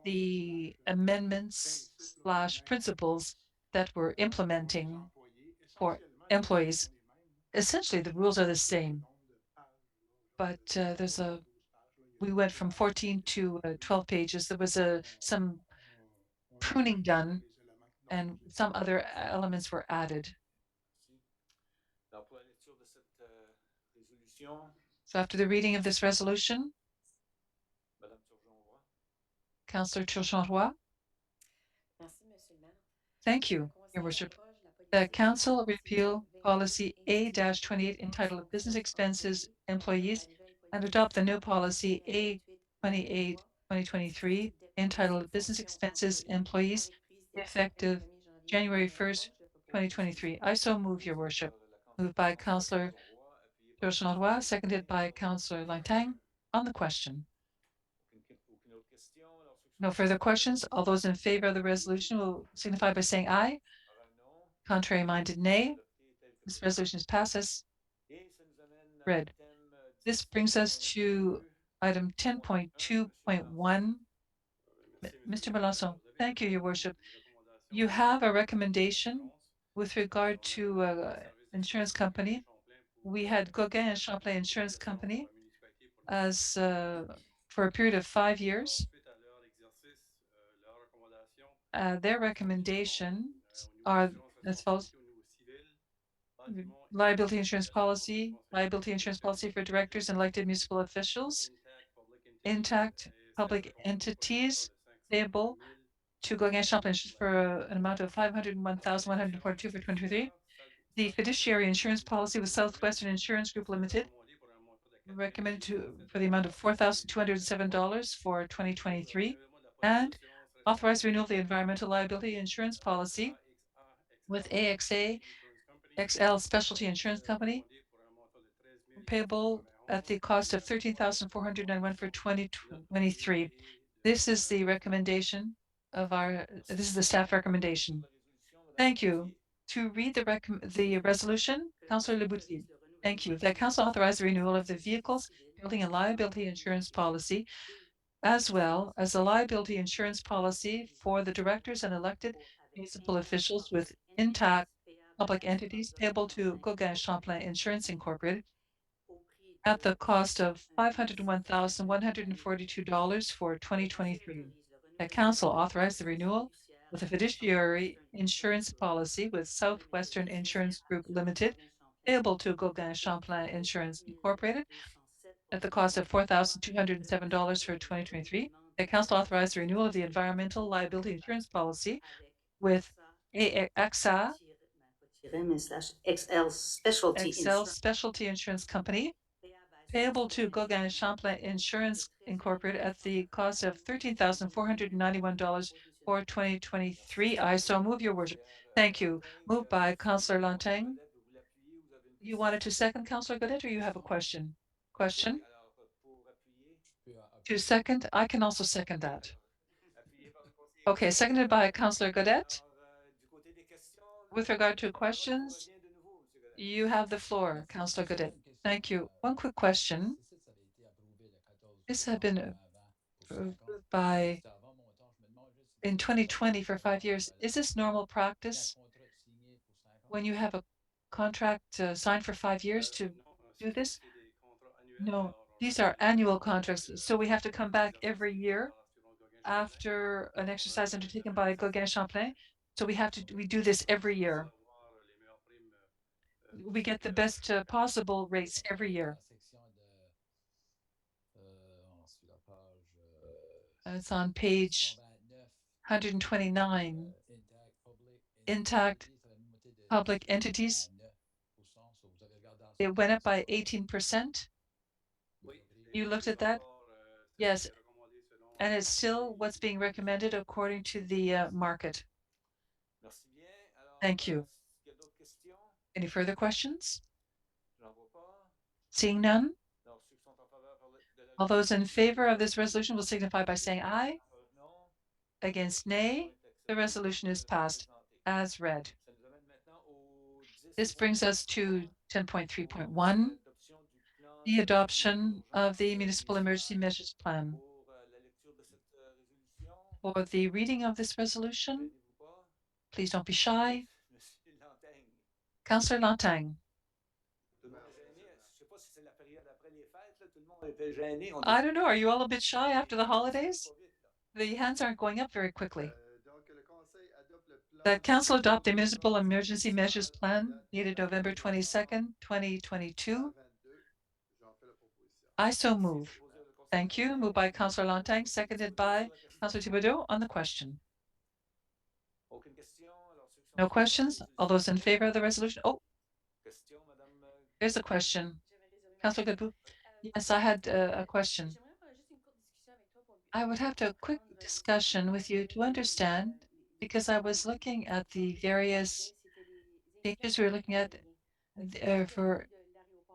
the amendments slash principles that we're implementing for employees. Essentially, the rules are the same, but we went from 14 to 12 pages. There was some pruning done and some other elements were added. So after the reading of this resolution, Madame Turgeon-Roy. Councillor Turgeon-Roy. Merci, Monsieur le maire. Thank you, Your Worship. The Council repeal policy A-28 entitled Business Expenses Employees and adopt the new policy A-28/2023 entitled Business Expenses Employees effective January 1st, 2023. I so move, Your Worship. Moved by Councillor Turgeon-Roy, seconded by Councillor Lantang. On the question. No further questions. All those in favor of the resolution will signify by saying aye. Contrary minded, nay. This resolution is passed. Read. This brings us to item 10.2.1. Mr. Melanson, thank you, Your Worship. You have a recommendation with regard to insurance company. We had Gauguin and Champlain Insurance Company as for a period of 5 years. Their recommendations are as follows: liability insurance policy for directors and elected municipal officials, intact public entities payable to Gauguin Champlain for an amount of 501,142 for 2023. The fiduciary insurance policy with Southwestern Insurance Group Limited recommended for the amount of $4,207 for 2023, and authorize renewal of the environmental liability insurance policy with AXA XL Specialty Insurance Company, payable at the cost of $13,491 for 2023. This is the recommendation of this is the staff recommendation. Thank you. To read the resolution, Councillor Leboutier. Thank you. The Council authorized the renewal of the vehicles, building and liability insurance policy, as well as the liability insurance policy for the directors and elected municipal officials with intact public entities payable to Gauguin Champlain Insurance Incorporated at the cost of $501,142 for 2023. The Council authorized the renewal with a fiduciary insurance policy with Southwestern Insurance Group Limited, payable to Gauguin Champlain Insurance Incorporated, at the cost of $4,207 for 2023. The Council authorized the renewal of the environmental liability insurance policy with AXA XL Specialty XL Specialty Insurance Company, payable to Gauguin Champlain Insurance Incorporated at the cost of $13,491 for 2023. I so move, Your Worship. Thank you. Moved by Councillor Lantang. You wanted to second, Councillor Godet, or you have a question? Question? To second? I can also second that. Okay, seconded by Councillor Godet. With regard to questions, you have the floor, Councillor Godet. Thank you. One quick question. This had been approved by in 2020 for 5 years. Is this normal practice when you have a contract signed for 5 years to do this? No, these are annual contracts, so we have to come back every year after an exercise undertaken by Gauguin Champlain. So we do this every year. We get the best possible rates every year. It's on page 129. Intact public entities. It went up by 18%. You looked at that? Yes. And it's still what's being recommended according to the market. Thank you. Any further questions? Seeing none? All those in favor of this resolution will signify by saying aye. Against nay. The resolution is passed as read. This brings us to 10.3.1, the adoption of the Municipal Emergency Measures Plan. For the reading of this resolution, please don't be shy. Councillor Lantang. I don't know. Are you all a bit shy after the holidays? The hands aren't going up very quickly. The Council adopt the Municipal Emergency Measures Plan dated November 22nd, 2022. I so move. Thank you. Moved by Councillor Lantang, seconded by Councillor Thibodeau on the question. No questions? All those in favor of the resolution? Oh, there's a question. Councillor Gadbout? Yes, I had a question. I would have to a quick discussion with you to understand, because I was looking at the various dangers we were looking at for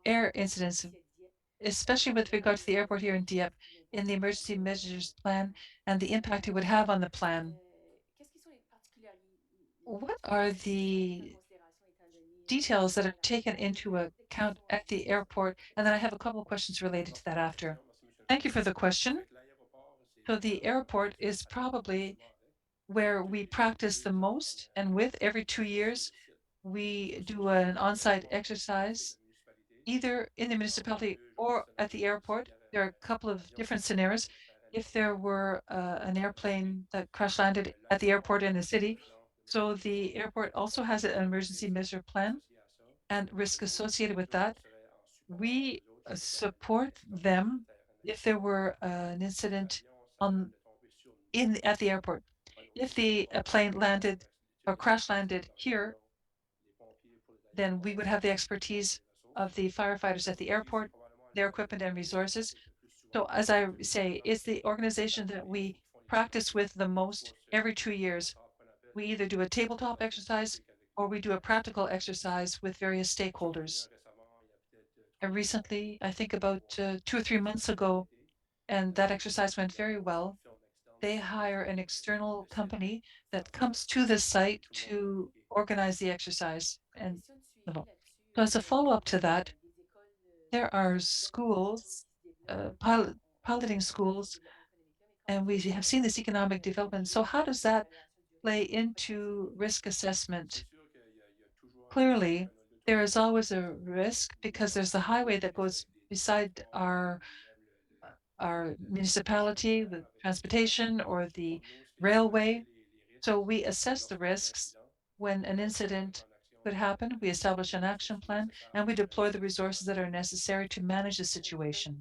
air incidents, especially with regard to the airport here in Dieppe, in the emergency measures plan and the impact it would have on the plan. What are the details that are taken into account at the airport? And then I have a couple of questions related to that after. Thank you for the question. So the airport is probably where we practice the most, and with every 2 years, we do an on-site exercise, either in the municipality or at the airport. There are a couple of different scenarios. If there were an airplane that crash landed at the airport in the city, so the airport also has an emergency measure plan and risk associated with that. We support them if there were an incident on in at the airport. If the plane landed or crash landed here, then we would have the expertise of the firefighters at the airport, their equipment and resources. So as I say, it's the organization that we practice with the most every 2 years. We either do a tabletop exercise or we do a practical exercise with various stakeholders. And recently, I think about 2 or 3 months ago, and that exercise went very well. They hire an external company that comes to the site to organize the exercise. And so as a follow-up to that, there are schools, piloting schools, and we have seen this economic development. So how does that play into risk assessment? Clearly, there is always a risk because there's the highway that goes beside our municipality, the transportation or the railway. So we assess the risks when an incident could happen. We establish an action plan and we deploy the resources that are necessary to manage the situation.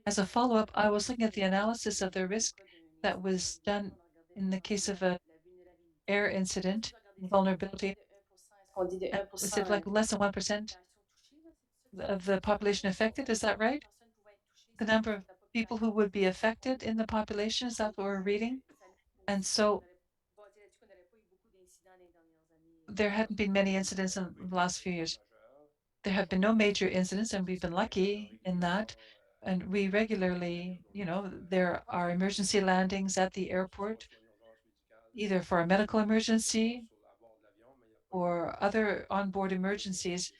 As a follow-up, I was looking at the analysis of the risk that was done in the case of an air incident, vulnerability. Is it like less than 1% of the population affected? Is that right? The number of people who would be affected in the population, is that what we're reading? And so there hadn't been many incidents in the last few years. There have been no major incidents, and we've been lucky in that. And we regularly, there are emergency landings at the airport, either for a medical emergency or other onboard emergencies.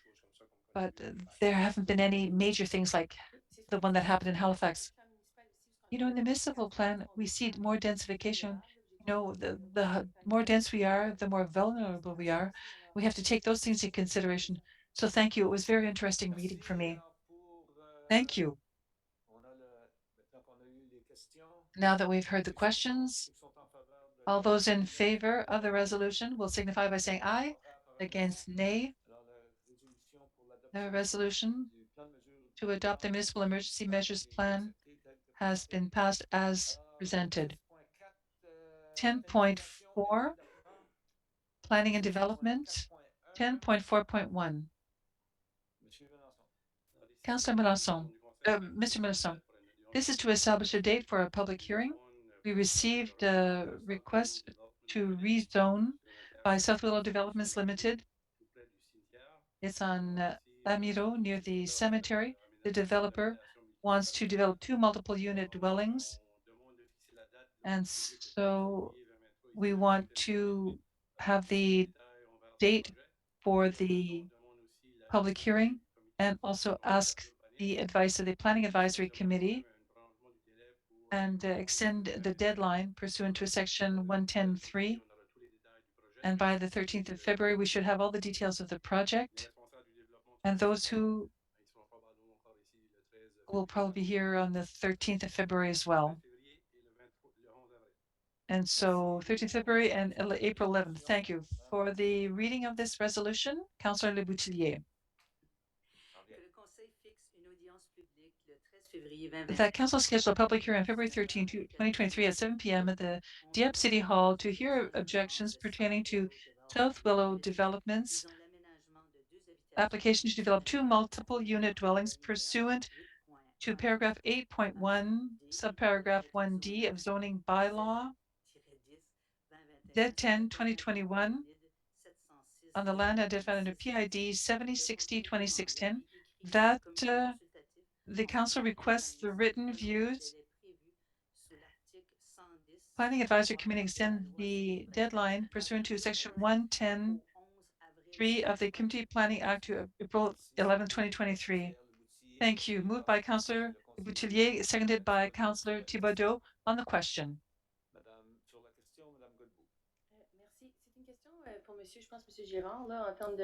But there haven't been any major things like the one that happened in Halifax. In the municipal plan, we see more densification. The more dense we are, the more vulnerable we are. We have to take those things into consideration. So thank you. It was very interesting reading for me. Thank you. Now that we've heard the questions, all those in favor of the resolution will signify by saying aye. Against nay. The resolution to adopt the municipal emergency measures plan has been passed as presented. 10.4, planning and development. 10.4.1. Councillor Melanson, Mr. Melanson, this is to establish a date for a public hearing. We received a request to rezone by South Willow Developments Limited. It's on Amiro near the cemetery. The developer wants to develop 2 multiple unit dwellings. And so we want to have the date for the public hearing and also ask the advice of the Planning Advisory Committee and extend the deadline pursuant to section 110.3. And by the 13th of February, we should have all the details of the project. And those who will probably be here on the 13th of February as well. And so 13th February and April 11th. Thank you. For the reading of this resolution, Councillor Le Boutillier. that council scheduled a public hearing on February 13, 2023 at 7 p.m. at the Dieppe City Hall to hear objections pertaining to South Willow Developments application to develop two multiple unit dwellings pursuant to paragraph 8.1, subparagraph 1D of zoning bylaw, DED 10 2021, on the land identified under PID 7060-2610, that the council requests the written views. Planning Advisory Committee extend the deadline pursuant to section 110(3) of the Community Planning Act to April 11, 2023. Thank you. Moved by Councillor Boutillier, seconded by Councillor Thibodeau. On the question. Madame, sur la question, Madame Godbout. Merci. C'est une question pour monsieur, je pense, monsieur Girard, là, en termes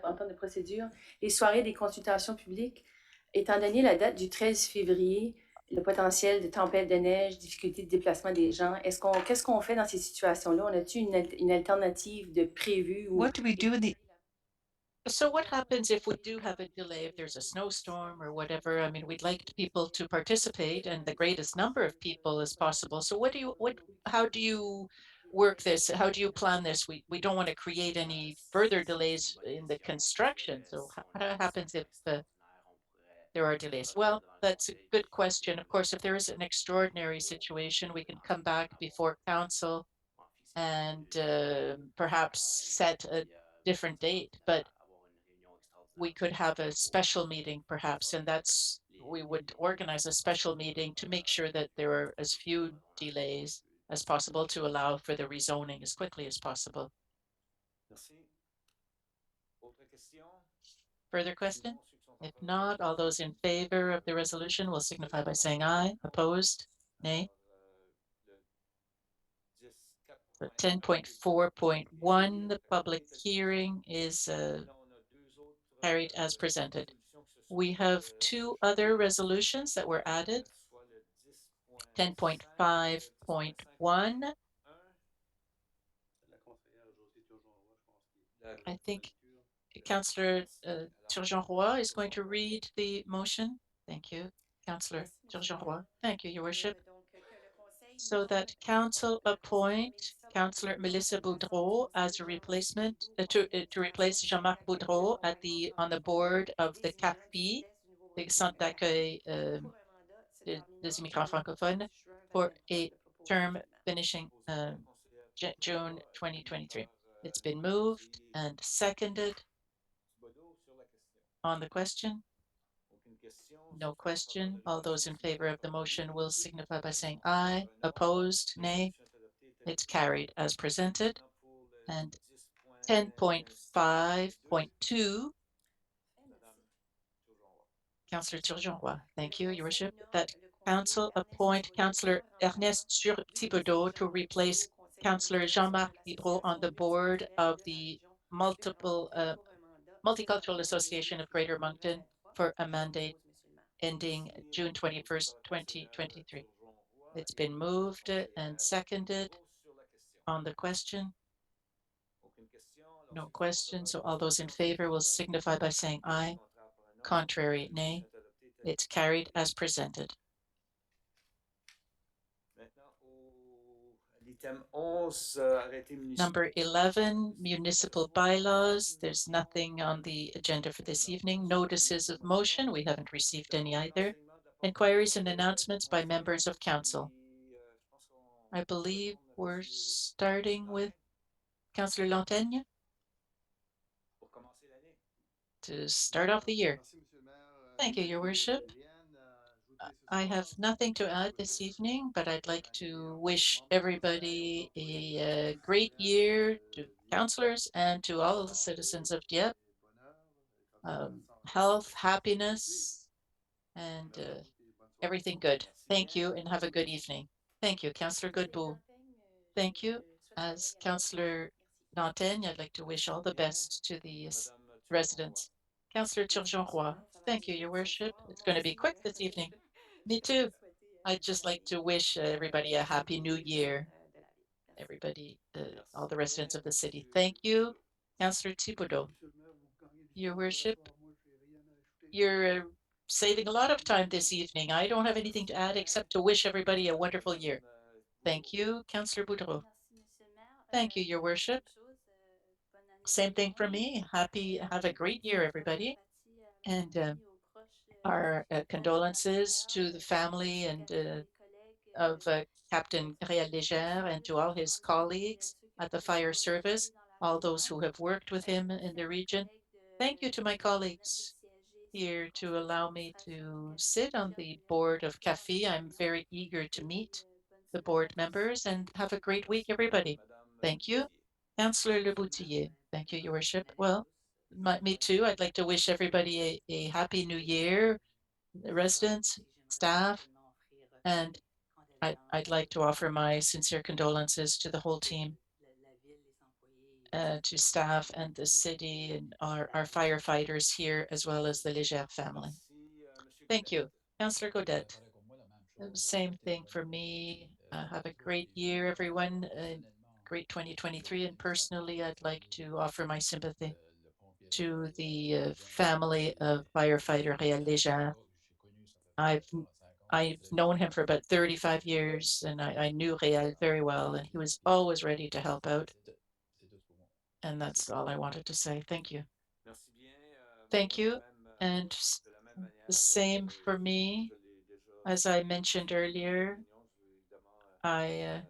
en termes de procédure. Les soirées des consultations publiques, étant donné la date du 13 février, le potentiel de tempête de neige, difficulté de déplacement des gens, qu'est-ce qu'on fait dans ces situations-là? On a-t-il une alternative de prévue? What do we do in the So what happens if we do have a delay, if there's a snowstorm or whatever? I mean, we'd like people to participate and the greatest number of people as possible. So how do you work this? How do you plan this? We don't want to create any further delays in the construction. So what happens if there are delays? Well, that's a good question. Of course, if there is an extraordinary situation, we can come back before council and perhaps set a different date. But we could have a special meeting perhaps, and we would organize a special meeting to make sure that there are as few delays as possible to allow for the rezoning as quickly as possible. Merci. Autre question? Further question? If not, all those in favor of the resolution will signify by saying aye. Opposed? Nay. 10.4.1, the public hearing is carried as presented. We have two other resolutions that were added. 10.5.1. I think Councillor Turgeon-Roy is going to read the motion. Thank you, Councillor Turgeon-Roy. Thank you, Your Worship. So that council appoint Councillor Melissa Boudreau as a replacement to replace Jean-Marc Boudreau on the board of the CAPI, the Centre d'accueil des immigrants francophones, for a term finishing June 2023. It's been moved and seconded. On the question? No question. All those in favor of the motion will signify by saying aye. Opposed? Nay. It's carried as presented. And 10.5.2. Councillor Turgeon-Roy. Thank you, Your Worship. That council appoint Councillor Ernest Thibodeau to replace Councillor Jean-Marc Boudreau on the board of the Multicultural Association of Greater Moncton for a mandate ending June 21st, 2023. It's been moved and seconded. On the question? No question. So all those in favor will signify by saying aye. Contrary, nay. It's carried as presented. Number 11, municipal bylaws. There's nothing on the agenda for this evening. Notices of motion. We haven't received any either. Inquiries and announcements by members of council. I believe we're starting with Councillor Lantaigne to start off the year. Thank you, Your Worship. I have nothing to add this evening, but I'd like to wish everybody a great year, to councillors and to all the citizens of Dieppe. Health, happiness, and everything good. Thank you and have a good evening. Thank you, Councillor Godbout. Thank you. As Councillor Lantaigne, I'd like to wish all the best to the residents. Councillor Turgeon-Roy. Thank you, Your Worship. It's going to be quick this evening. Me too. I'd just like to wish everybody a happy new year. Everybody, all the residents of the city. Thank you. Councillor Thibodeau. Your Worship, your saving a lot of time this evening. I don't have anything to add except to wish everybody a wonderful year. Thank you, Councillor Boudreau. Merci, Monsieur le maire. Thank you, Your Worship. Même chose. Bonne année à Same tout le thing for monde. me. Have a great year, Toutes nos everybody. sympathies à la And famille, aux proches our du capitaine condolences to the Réal-Légère, family ainsi and qu'à tous les collègues of Captain Réal du Légère and to service all his d'incendie et à colleagues ceux que at the nous avons fire rencontrés service, dans la all those région. who have worked with him in Merci the à mes region. collègues Thank you to my de me permettre de colleagues siéger sur le here to conseil allow me d'administration du to café sit du on Diop the board of régulièrement CAFE. depuis I'm 1 an. very eager to meet Bonne the semaine à board tous. members and have a great week, everybody. Thank you. Councillor Le Boutier. Thank you, Your Worship. Well, me too. I'd like to wish everybody a happy new year, the residents, staff, and I'd like to offer my sincere condolences to the whole team, to staff and the city and our firefighters here, as well as the Légère family. Thank you. Councillor Godet. Same thing for me. Have a great year, everyone. Great 2023. And personally, I'd like to offer my sympathy to the family of firefighter Réal Légère. I've I've known him for about 35 years, and I knew Réal very well, and he was always ready to help out. And that's all I wanted to say. Thank you. Thank you. And the same for me. As I mentioned earlier, I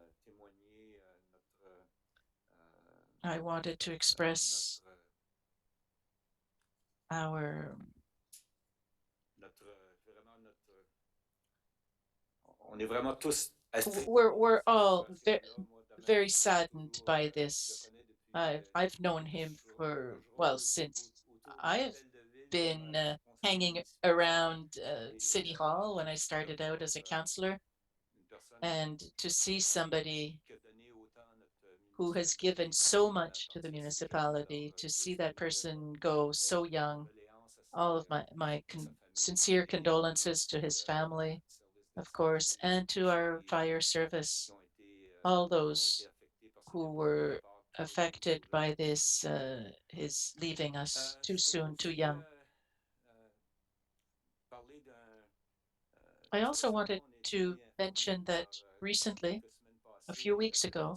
wanted to express our we're all very saddened by this. I've known him for, well, since I've been hanging around City Hall when I started out as a councillor, and to see somebody who has given so much to the municipality, to see that person go so young, all of my sincere condolences to his family, of course, and to our fire service, all those who were affected by this, his leaving us too soon, too young. I also wanted to mention that recently, a few weeks ago,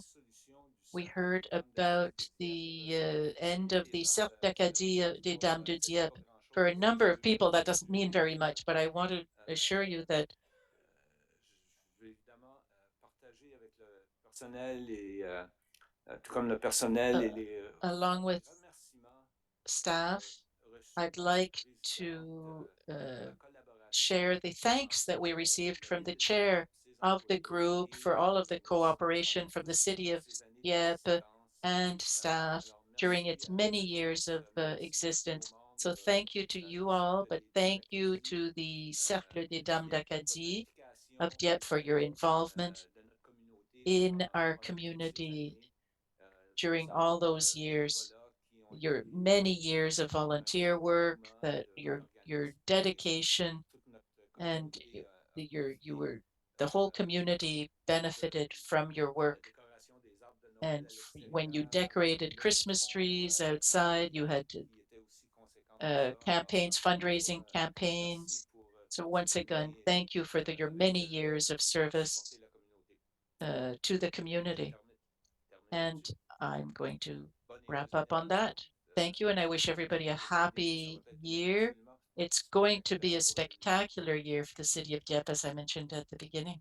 we heard about the end of the Cercle d'Acadie des Dames de Dieppe. For a number of people, that doesn't mean very much, but I want to assure you that along with staff, I'd like to share the thanks that we received from the chair of the group for all of the cooperation from the city of Dieppe and staff during its many years of existence. So thank you to you all, but thank you to the Cercle des Dames d'Acadie of Dieppe for your involvement in our community during all those years, your many years of volunteer work, that your dedication, and you were the whole community benefited from your work. And when you decorated Christmas trees outside, you had campaigns, fundraising campaigns. So once again, thank you for your many years of service to the community. And I'm going to wrap up on that. Thank you, and I wish everybody a happy year. It's going to be a spectacular year for the city of Dieppe, as I mentioned at the beginning.